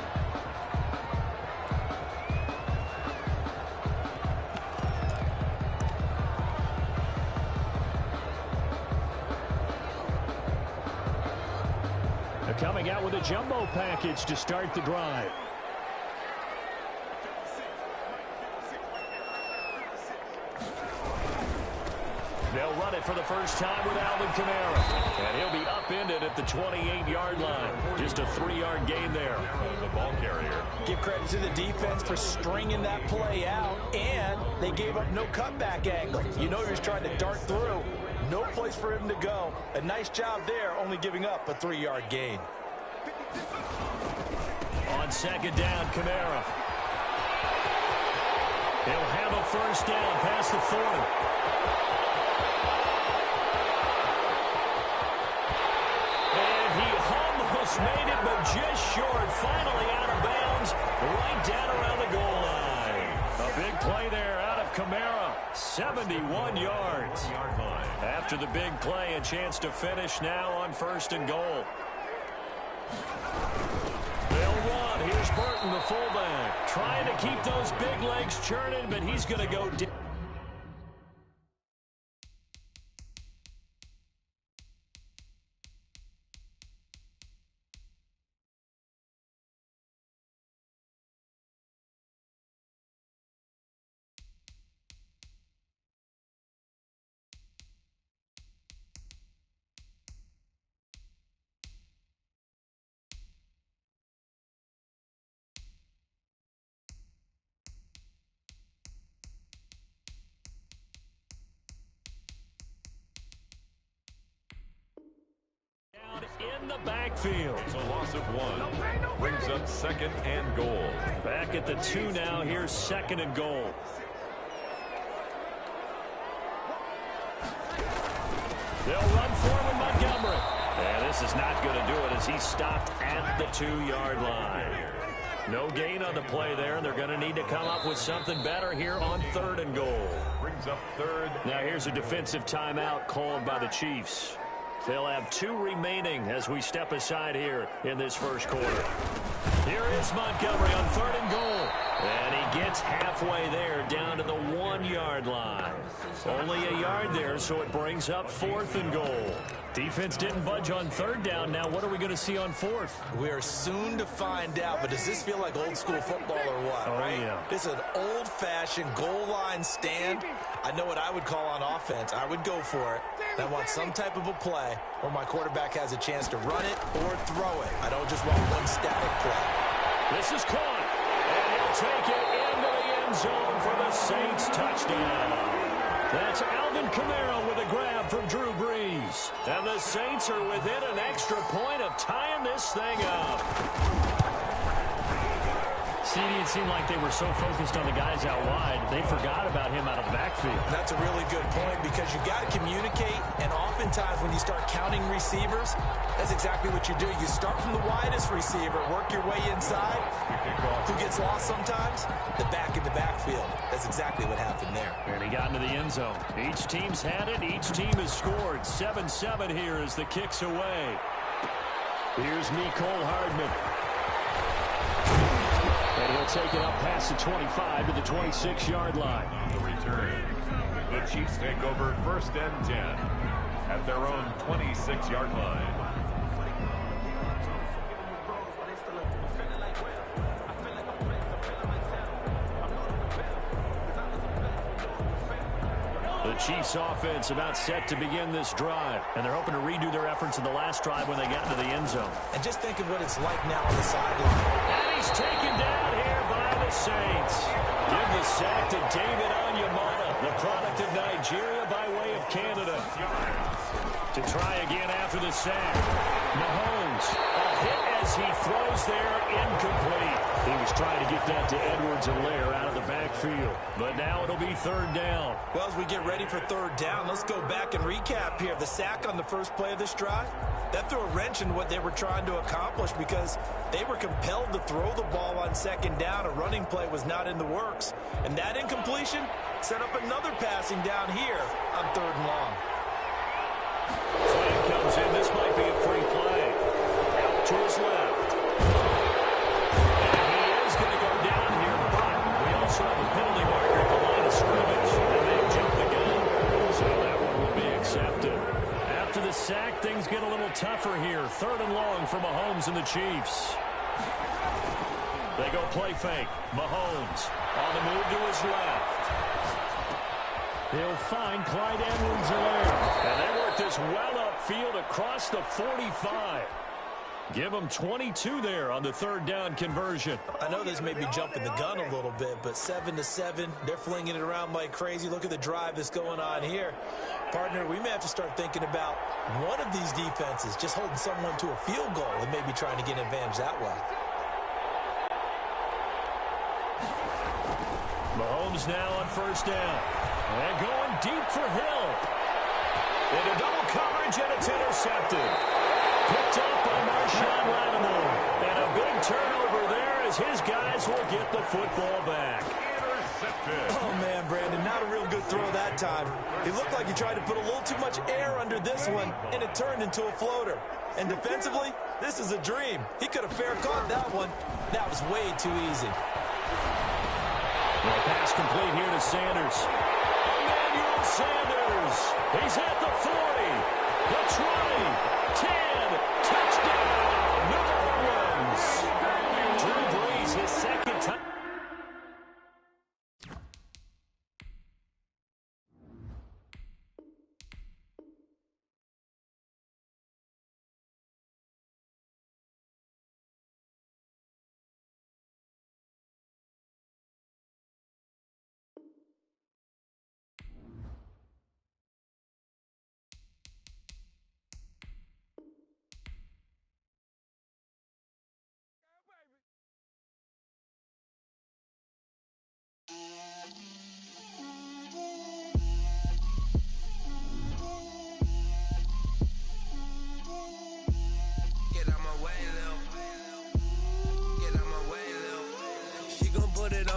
C: They're coming out with a jumbo package to start the drive. They'll run it for the first time with Alvin Kamara. And he'll be upended at the 28-yard line. Just a 3-yard gain there.
D: The ball carrier.
E: Give credit to the defense for stringing that play out, and they gave up no cutback angle. You know he was trying to dart through. No place for him to go. A nice job there, only giving up a 3-yard gain.
C: On 2nd down, Kamara. He'll have a first down past the 40. And he almost made it, but just short. Finally out of bounds, right down around the goal line. A big play there out of Kamara. 71 yards. After the big play, a chance to finish now on 1st and goal. They'll run. Here's Burton, the fullback. Trying to keep those big legs churning, but he's going to go deep. In the backfield.
D: It's a loss of 1. Brings up 2nd and goal.
C: Back at the 2 now. Here's 2nd and goal. They'll run forward Montgomery. And this is not going to do it as he stopped at the 2-yard line. No gain on the play there. They're going to need to come up with something better here on 3rd and goal.
D: Brings up 3rd.
C: Now here's a defensive timeout called by the Chiefs. They'll have 2 remaining as we step aside here in this first quarter. Here is Montgomery on 3rd and goal. And he gets halfway there down to the 1-yard line. Only a yard there, so it brings up 4th and goal. Defense didn't budge on 3rd down. Now what are we going to see on 4th?
E: We are soon to find out, but does this feel like old school football or what?
C: Oh,
E: right?
C: Yeah.
E: This is an old-fashioned goal line stand. I know what I would call on offense. I would go for it. I want some type of a play where my quarterback has a chance to run it or throw it. I don't just want one static play.
C: This is caught, and he'll take it into the end zone for the Saints touchdown. That's Alvin Kamara with a grab from Drew Brees. And the Saints are within an extra point of tying this thing up. CD, it seemed like they were so focused on the guys out wide, they forgot about him out of the backfield.
E: That's a really good point because you got to communicate, and oftentimes when you start counting receivers, that's exactly what you do. You start from the widest receiver, work your way inside. Who gets lost sometimes? The back in the backfield. That's exactly what happened there.
C: And he got into the end zone. Each team's had it. Each team has scored. 7-7 here as the kick's away. Here's Mecole Hardman. And he'll take it up past the 25 to the 26-yard line.
D: The return. The Chiefs take over 1st and 10 at their own 26-yard line.
C: The Chiefs offense about set to begin this drive, and they're hoping to redo their efforts in the last drive when they got into the end zone.
E: And just think of what it's like now on the sideline.
C: And he's taken down here by the Saints. Give the sack to David Onyemata, the product of Nigeria by way of Canada. To try again after the sack. Mahomes, a hit as he throws there, incomplete. He was trying to get that to Edwards-Helaire out of the backfield. But now it'll be 3rd down.
E: Well, as we get ready for 3rd down, let's go back and recap here. The sack on the first play of this drive, that threw a wrench in what they were trying to accomplish because they were compelled to throw the ball on 2nd down. A running play was not in the works. And that incompletion set up another passing down here on 3rd and long.
C: Flag comes in. This might be a free play. Out to his left. And he is going to go down here, but we also have a penalty marker at the line of scrimmage. And they jumped the gun. So that one will be accepted. After the sack, things get a little tougher here. 3rd and long for Mahomes and the Chiefs. They go play fake. Mahomes on the move to his left. He'll find Clyde Edwards-Helaire. And they work this well upfield across the 45. Give them 22 there on the 3rd down conversion.
E: I know this may be jumping the gun a little bit, but 7-7, they're flinging it around like crazy. Look at the drive that's going on here. Partner, we may have to start thinking about one of these defenses just holding someone to a field goal and maybe trying to get an advantage that way.
C: Mahomes now on 1st down. And going deep for Hill. Into double coverage, and it's intercepted. Picked up by Marshawn Lattimore. And a big turnover there as his guys will get the football back.
E: Oh, man, Brandon, not a real good throw that time. It looked like he tried to put a little too much air under this one, and it turned into a floater. And defensively, this is a dream. He could have fair caught that one. That was way too easy.
C: Well, pass complete here to Sanders. Emmanuel Sanders. He's at the 40, the 20, 10, touchdown, New Orleans. Drew Brees, his 2nd time.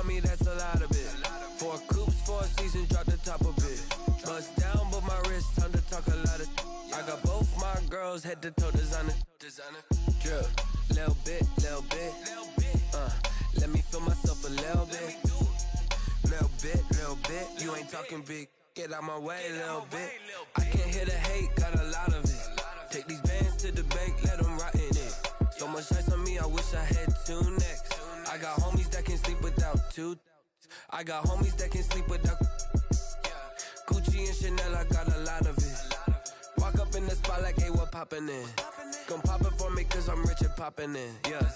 K: Me, that's a lot of it. 4 coops, 4 seasons, drop the top of it. Bust down, but my wrist, time to talk a lot of. I got both my girls head to toe designer. Drip, little bit. Let me feel myself a little bit. Little bit. You ain't talking big. Get out my way, little bit. I can't hear the hate, got a lot of it. Take these bands to the bank, let them rot in it. So much ice on me, I wish I had 2 necks. I got homies that can sleep without 2. I got homies that can sleep without Gucci and Chanel, I got a lot of it. Walk up in the spot like, hey, what poppin' in? Gon' pop it for me cause I'm rich and poppin' in. Yeah,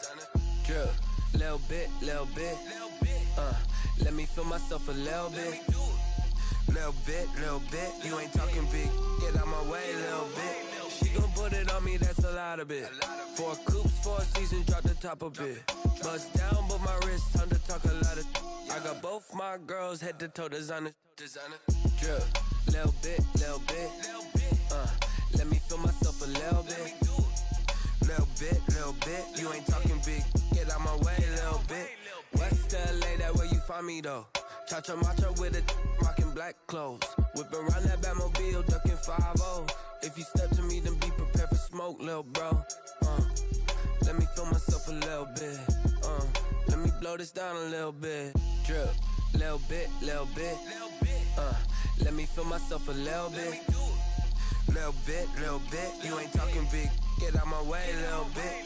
K: drip, little bit. Let me feel myself a little bit. Little bit, you ain't talking big. Get out my way, little bit. She gon' put it on me, that's a lot of it. 4 coops, 4 seasons, drop the top a bit. Bust down, but my wrist, time to talk a lot of. I got both my girls head to toe designer. Drip, little bit. Let me feel myself a little bit. Little bit, you ain't talking big. Get out my way, little bit. West LA, that where you find me though. Cha-cha matcha with a rockin' black clothes. Whip around that Batmobile, ducking 5-0. If you step to me, then be prepared for smoke, little bro. Let me feel myself a little bit. Let me blow this down a little bit. Drip, little bit. Let me feel myself a little bit. Little bit, you ain't talking big. Get out my way, little bit.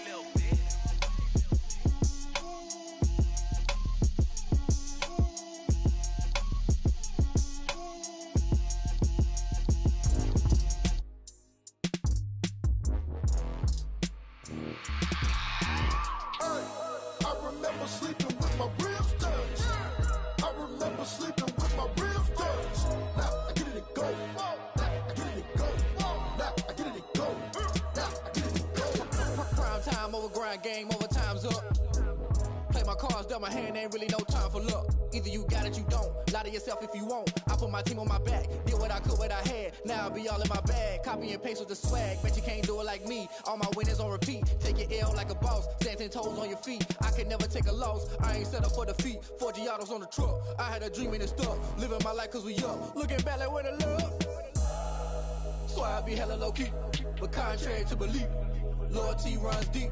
L: Game over, time's up. Play my cards, dealt my hand, ain't really no time for luck. Either you got it, you don't. Lie to yourself if you won't. I put my team on my back, did what I could, what I had. Now I'll be all in my bag. Copy and paste with the swag. Bet you can't do it like me. All my winners on repeat. Take your L like a boss. Stand 10 toes on your feet. I can never take a loss. I ain't set up for defeat. 4 Giottos on the truck. I had a dream and it's stuck. Living my life cause we up. Looking back like where the love. So I be hella low key. But contrary to belief, loyalty runs deep.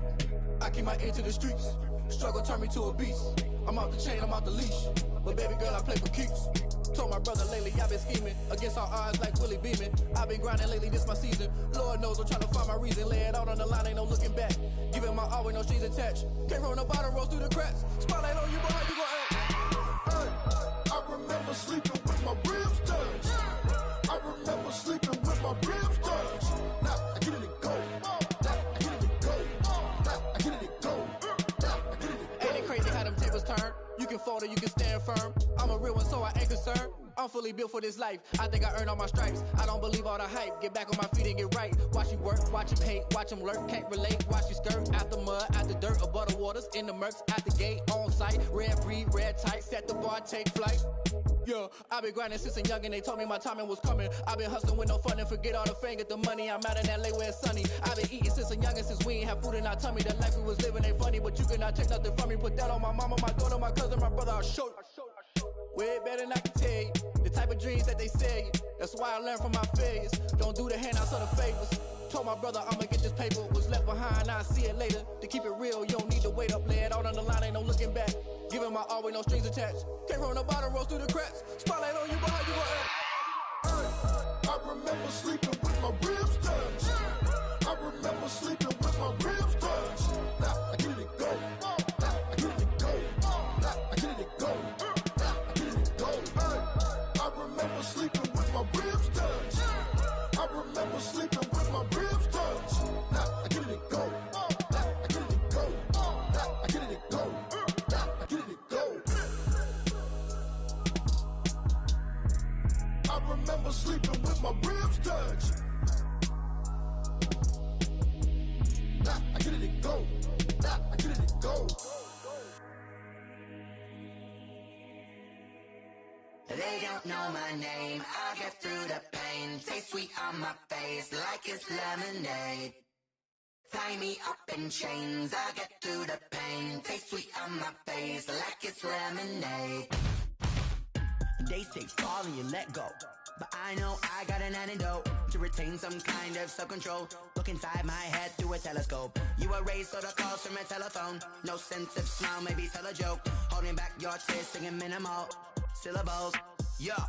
L: I keep my ear to the streets. Struggle turned me to a beast. I'm out the chain, I'm out the leash. But baby girl, I play for keeps. Told my brother lately, I've been scheming. Against all odds like Willie Beeman. I've been grinding lately, this my season. Lord knows I'm trying to find my reason. Lay it out on the line, ain't no looking back. Giving my all with no strings attached. Came from the bottom, rose through the cracks. Spotlight on you, boy, how you gon' act?
M: Hey, I remember sleeping with my ribs touched. I remember sleeping with my ribs touched. Now I get it go.
L: You can fold or you can stand firm. I'm a real one, so I ain't concerned. I'm fully built for this life. I think I earned all my stripes. I don't believe all the hype. Get back on my feet and get right. Watch you work, watch him hate, watch him lurk. Can't relate, watch you skirt. Out the mud, out the dirt, above the waters, in the murks, out the gate, on site. Red breed, red tight, set the bar, take flight. Yeah, I been grinding since a young and they told me my timing was coming. I been hustling with no fun and forget all the fame, get the money. I'm out in LA where it's sunny. I been eating since a young and since we ain't have food in our tummy. The life we was living ain't funny, but you cannot take nothing from me. Put that on my mama, my daughter, my cousin, my brother, I'll show you. Way better than I can tell you. The type of dreams that they sell you. That's why I learned from my failures. Don't do the handouts or the favors. Told my brother I'ma get this paper. Was left behind, I'll see it later. To keep it real, you don't need to wait up. Lay it out on the line, ain't no looking back. Giving my all with no strings attached. Came from the bottom, rose through the cracks. Spotlight on you, boy, how you gon' act?
M: I remember sleeping with my ribs touched. I remember sleeping with my ribs touched. Now I get it go. Now I get it go. Now I get it go. Now I get it go. I remember sleeping with my ribs touched. I remember sleeping with my ribs touched. Now I get it go. Now I get it go. Now I get it go. Now I get it go. I remember sleeping with my ribs touched. Now I get it go. Now I get it go.
N: They don't know my name, I get through the pain. Taste sweet on my face like it's lemonade. Tie me up in chains, I get through the pain. Taste sweet on my face like it's lemonade.
I: They say fall and you let go, but I know I got an antidote to retain some kind of self-control. Look inside my head through a telescope. You erase all the calls from a telephone. No sense of smile, maybe tell a joke. Holding back your tears, singing minimal syllables. Yeah,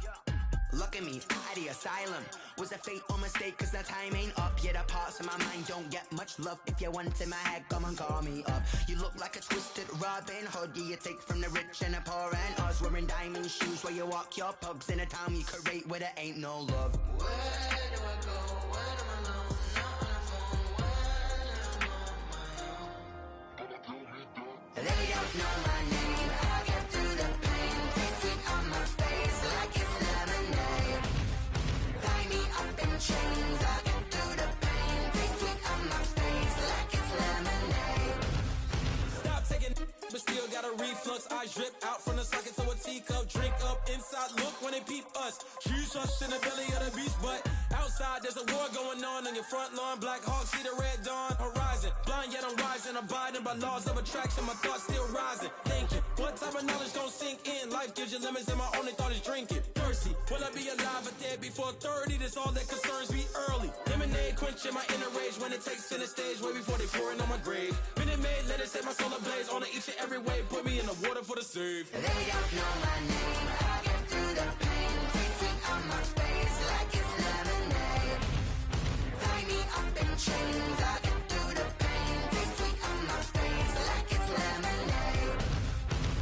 I: look at me, out the asylum. Was a fate or mistake, cause the time ain't up. Yet the parts of my mind don't get much love. If you want in my head, come and call me up. You look like a twisted Robin Hood. Yeah, you take from the rich and the poor and us. Wearing diamond shoes where you walk your pugs in a town you create where there ain't no love. Where do I go? When I'm alone? Not on the phone. When I'm on my own. They don't know my name. I get through the pain. Taste sweet on my face like it's lemonade.
O: but still got a reflux. Eyes drip out from the socket to a teacup. Drink up inside, look when they peep us. Choose us in the belly of the beast, but outside there's a war going on your front lawn. Black Hawk, see the red dawn horizon. Blind yet I'm rising, abiding by laws of attraction. My thoughts still rising, thinking, what type of knowledge gon' sink in? Life gives you lemons and my only thought is drinking. Thirsty, will I be alive or dead before 30? That's all that concerns me early. Lemonade quenching my inner rage when it takes center stage way before they pouring on my grave. Minute Maid, let it set my soul ablaze on each and every way. Put me in the water for the save.
N: They don't know my name. I get through the pain. Taste sweet on my face like it's lemonade. Tie me up in chains. I get through the pain. Taste sweet on my face like it's lemonade.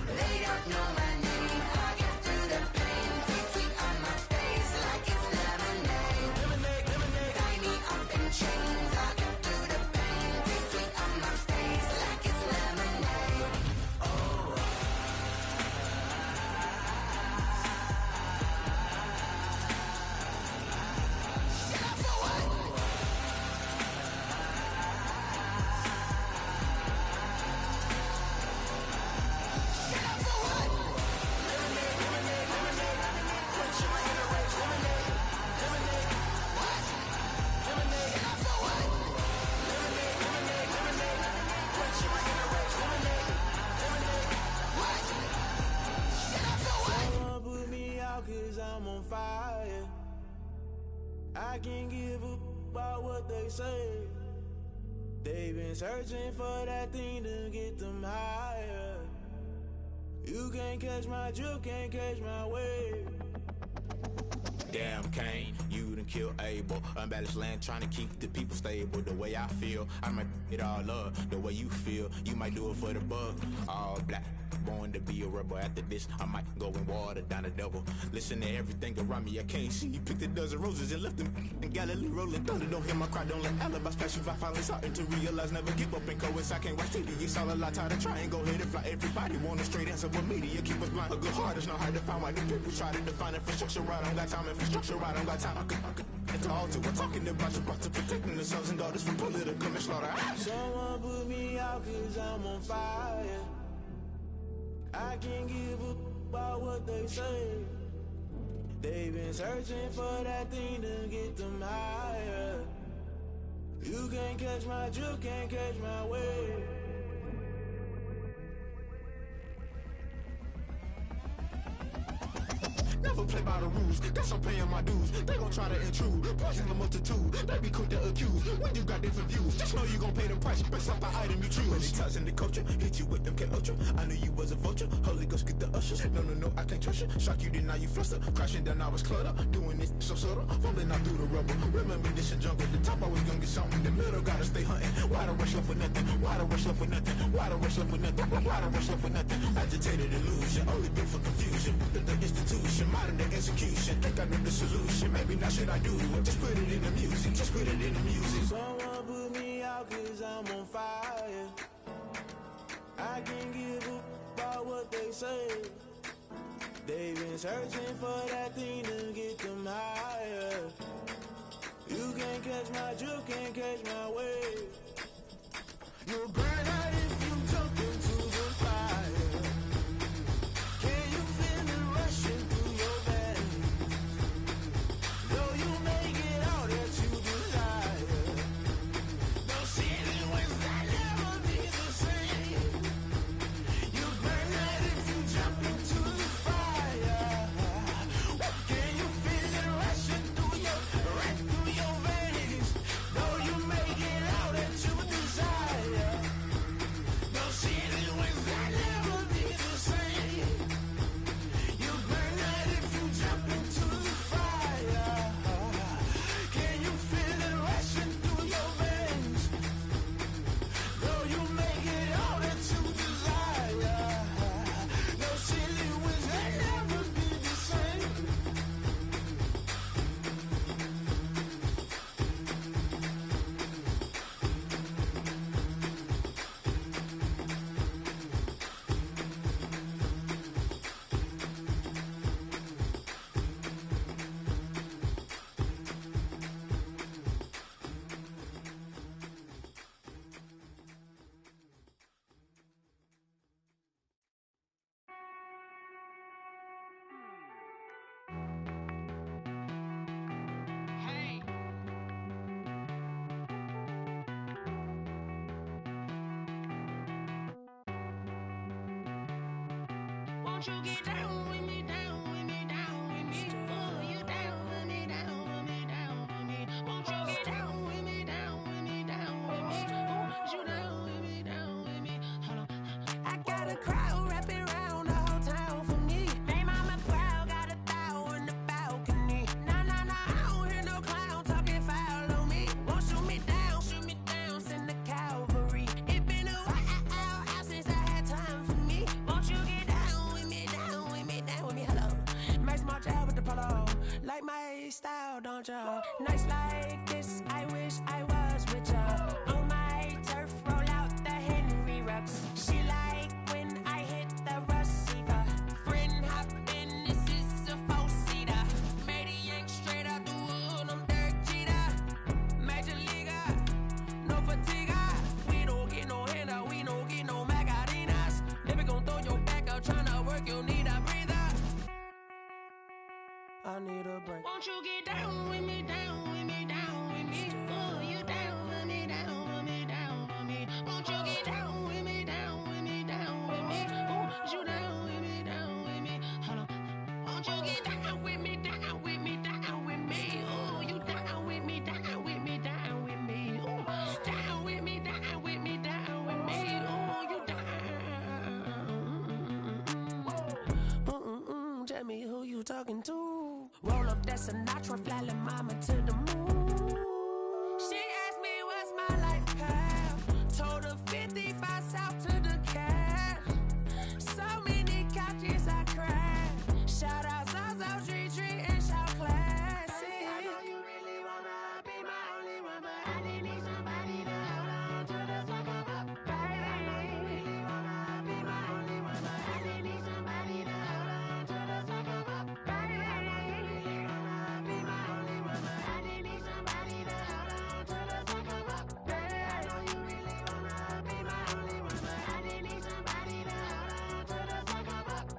N: They don't know my name. I get through the pain. Taste sweet on my face like it's lemonade.
O: Lemonade, lemonade.
N: Tie me up in chains. I get through the pain. Taste sweet on my face like it's lemonade.
B: Someone put me out 'cause I'm on fire. I can't give up about what they say. They've been searching for that thing to get them higher. You can't catch my drift, can't catch my wave.
P: Damn, Kane, you done killed Abel. Unbalanced land trying to keep the people stable. The way I feel, I might it all up. The way you feel, you might do it for the bug. All black, born to be a rebel. After this, I might go and water down the devil. Listen to everything around me, I can't see. Picked a dozen roses and left them in Galilee rolling thunder. Don't hear my cry, don't let alibis flash. If I finally starting to realize, never give up and coincide. I can't watch TV, it's all a lot. Tired of trying, go ahead and fly. Everybody want a straight answer with media. Keep us blind, a good heart is not hard to find. Why the people try to define infrastructure right? I don't got time, infrastructure right, I don't got time. I could talk to. We're talking about your to protecting the sons and daughters from political manslaughter.
B: Someone put me out 'cause I'm on fire. I can't give up about what they say. They've been searching for that thing to get them higher. You can't catch my drift, can't catch my wave.
P: Never play by the rules, guess I'm paying my dues. They gon' try to intrude, poison the multitude. They be quick to accuse, when you got different views. Just know you gon' pay the price, based off the item you choose. When they ties in the culture, hit you with them K-Ultra. I knew you was a vulture, Holy Ghost get the ushers. No, I can't trust you. Shock you, then now you fluster. Crashing down, I was cluttered. Doing this so subtle, falling out through the rubble. Remember this a jungle, the top always gonna get something. In the middle, gotta stay hunting. Why the rush left for nothing? Why the rush left for nothing? Why the rush left for nothing? Why the rush left for nothing? Agitated illusion, only built for confusion. The institution, modern day execution. Think I know the solution, maybe now should I do it? Just put it in the music, just put it in the music.
B: Someone put me out 'cause I'm on fire. I can't give up about what they say. They've been searching for that thing to get them higher. You can't catch my drift, can't catch my wave. You'll burn out if you jump into the fire. Can you feel it rushing through your veins? Though you may get all that you desire, no city was that never be the same. You burn out if you jump into the fire. Can you feel it rushing through your veins? Though you may get all that you desire.
J: Won't you get down with me, down with me, down with me? Oh, you down with me, down with me, down with me. Won't you get down with me, down with me, down with me? Oh, you down with me, down with me? Hold on. I got a crowd wrapping around the whole town for me. They mama proud, got a thou in the balcony. Nah, nah, nah, I don't hear no clown talking foul on me. Won't shoot me down, send the cavalry. It been a while since I had time for me. Won't you get down with me, down with me, down with me? Hello. Max March out with the polo. Like my style, don't ya? Nights like this, I wish I was with ya. On my turf, roll out the Henry Rux. She like when I hit the receiver. Friend hop in, this is a four-seater. Made a yank straight out the wood, I'm Derek Jeter. Major leaguer, no fatigue. We don't get no handout, we don't get no Magarinas. Never gon' throw your back out, tryna work, you need a breather. I need a break. Won't you get down with me, down with me, down with me? Oh, you down with me, down with me, down with me? Won't you get down with me, down with me, down with me? Oh, you down with me, down with me? Hold on. Won't you get down with me, down with me, down with me? Oh, you down with me, down with me, down with me? Oh, down with me, down with me, down with me? Oh, you down. Tell me who you talking to. Roll up that Sinatra, fly la mama to the moon. She asked me what's my life path. Told her 55 south to the cat. So many couches I cried. Shout out South Street and shout classic. I know you really wanna be my only one, but I didn't need somebody to hold on to the second up. Baby, I know you really wanna be my only one, but I didn't need somebody to hold on to the second up. Baby, I know you really wanna be my only one, but I didn't need somebody to hold on to the second up. Baby, I know you really wanna be my only one, but I didn't need somebody to hold on to the second up.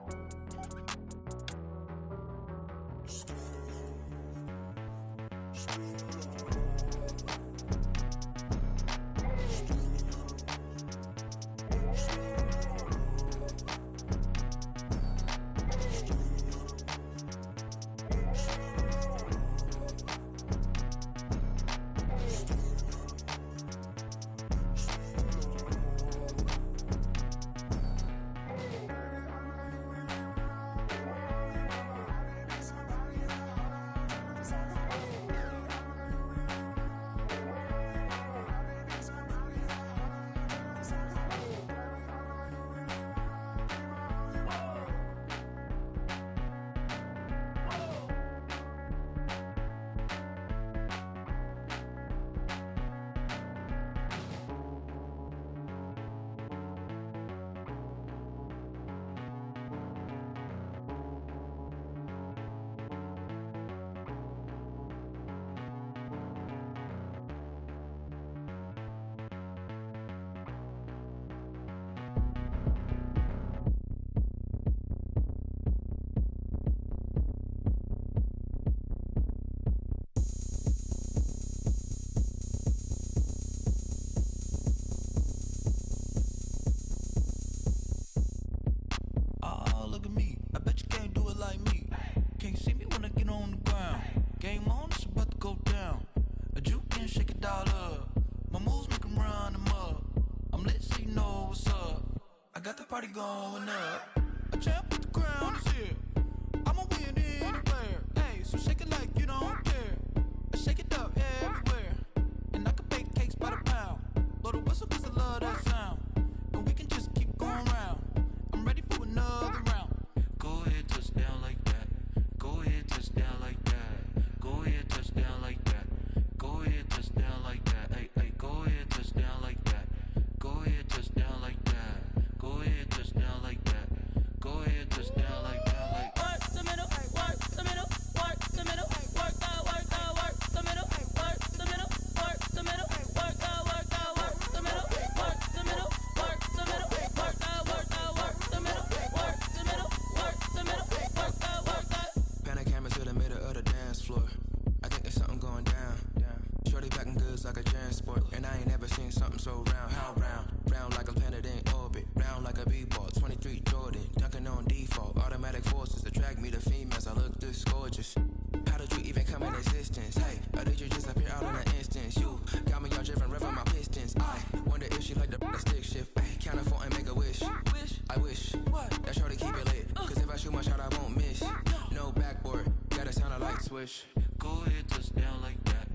B: Party going up. A champ with the crown is here. I'ma win anywhere. Hey, so shake it like you don't care. I shake it up everywhere. And I can bake cakes by the pound. Blow the whistle 'cause I love that sound. And we can just keep going round. I'm ready for another round.
Q: Go ahead, touch down like that. Go ahead, touch down like that. Go ahead, touch down like that. Go ahead, touch down like that. Hey, hey, go ahead, touch down like that. Go ahead, touch down like that. Go ahead, touch down like that. Go ahead, touch down like that. Like
J: work the middle, work the middle, work the middle, work the middle, work the middle, work the middle, work the middle, work the middle, work the middle, work the middle, work the middle, work the middle, work the.
K: Pan a camera to the middle of the dance floor. I think there's something going down. Shorty packing goods like a transport, and I ain't never seen something so round. How round? Round like a planet in orbit. Round like a b-ball. 23 Jordan, dunking on default. Automatic forces attract me to females. I look this gorgeous. How did you even come in existence? Hey, or did you just appear out in an instance? You got me all driven, revving my pistons. I wonder if she like the stick shift. Ay, count a 4 and make a wish. I wish that shorty keep it lit. Cause if I shoot my shot, I won't miss. No backboard, gotta sound a light switch.
Q: Go ahead, touch down like that.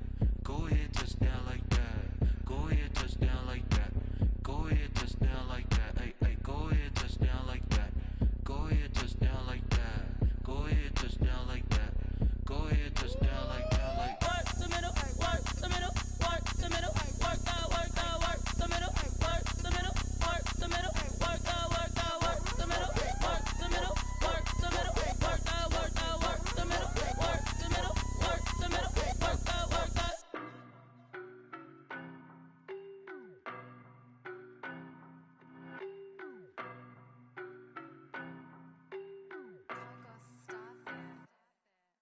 Q: Go ahead, touch down like that. Go ahead, touch down like that. Go ahead, touch down like that. Hey, hey, go ahead, touch down like that. Go ahead, touch down like that. Go ahead, touch down like that. Go ahead, touch down like that. Like
J: work the middle, work the middle, work the middle, work that, work the middle, work the middle, work the middle, work that, work the middle, work the middle, work the middle, work that, work the middle, work the middle, work the middle, work that, work that.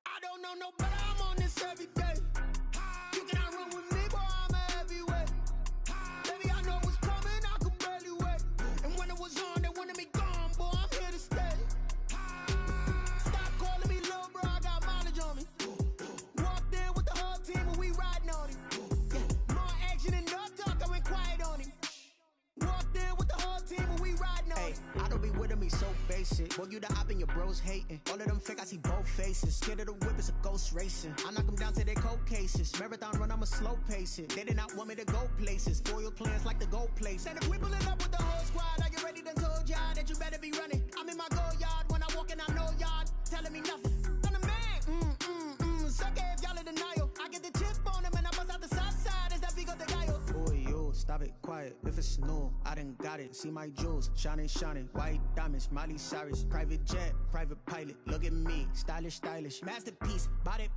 I: I don't know no better, I'm on this every day. You cannot run with me, boy, I'm a heavyweight. Baby, I know what's coming, I could barely wait. And when it was on, they wanted me gone, boy, I'm here to stay. Stop calling me little bro, I got mileage on me. Walked in with the whole team and we riding on him. Yeah, more action and no talk, I went quiet on him. Walked in with the whole team and we riding on him.
R: I don't be with him, he's so basic. Boy, you the op and your bros hating. All of them fake, I see both faces. Scared of the whip, it's a ghost racing. I knock them down to their cold cases. Marathon run, I'ma slow pace it. They did not want me to go places. Foil plans like the gold place. And if we pulling up with the whole squad, I get ready to told y'all that you better be running. I'm in my go yard when I walk in, I know y'all telling me nothing. I'm the man, suck it if y'all in denial. I get the chip on them and I bust out the south side. Is that Vigo de Gallo? Boy, yo, stop it, quiet. If it's new, I done got it. See my jewels, shining, shining. White diamonds, Miley Cyrus. Private jet, private pilot. Look at me, stylish, stylish. Masterpiece, body,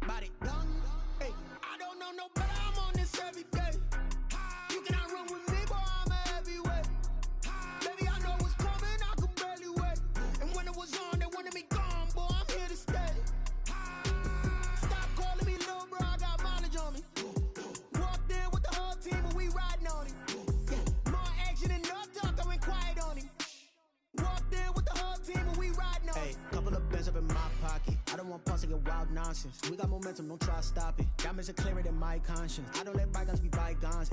R: young.
I: Hey, I don't know no better, I'm on this every day. You cannot run with me, boy, I'm a heavyweight. Baby, I know what's coming, I could barely wait. And when it was on, they wanted me gone, boy, I'm here to stay. Stop calling me little bro, I got mileage on me. Walked in with the whole team and we riding on him. Yeah, more action and no talk, I went quiet on him. Walked in with the whole team and we riding on him.
R: Hey, couple of bands up in my pocket. I don't want pause to get wild nonsense. We got momentum, don't try to stop it. Diamonds are clearer than my conscience. I don't let bygones be bygones.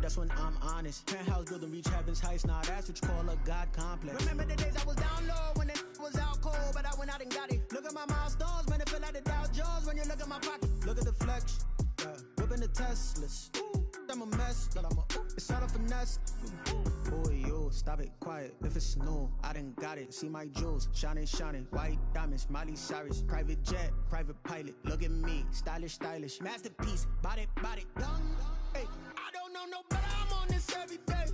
R: That's when I'm honest. Penthouse building, reach heaven's heights. Nah, that's what you call a God complex.
I: Remember the days I was down low when it was out cold, but I went out and got it. Look at my milestones, man, it feel like the Dow Jones when you look at my pocket.
R: Look at the flex, whipping the Teslas. I'm a mess, but it's all a finesse. Boy, yo, stop it, quiet. If it's new, I done got it. See my jewels, shining, shining. White diamonds, Miley Cyrus. Private jet, private pilot. Look at me, stylish, stylish. Masterpiece, body, young.
I: Hey, I don't know no better, I'm on this every day.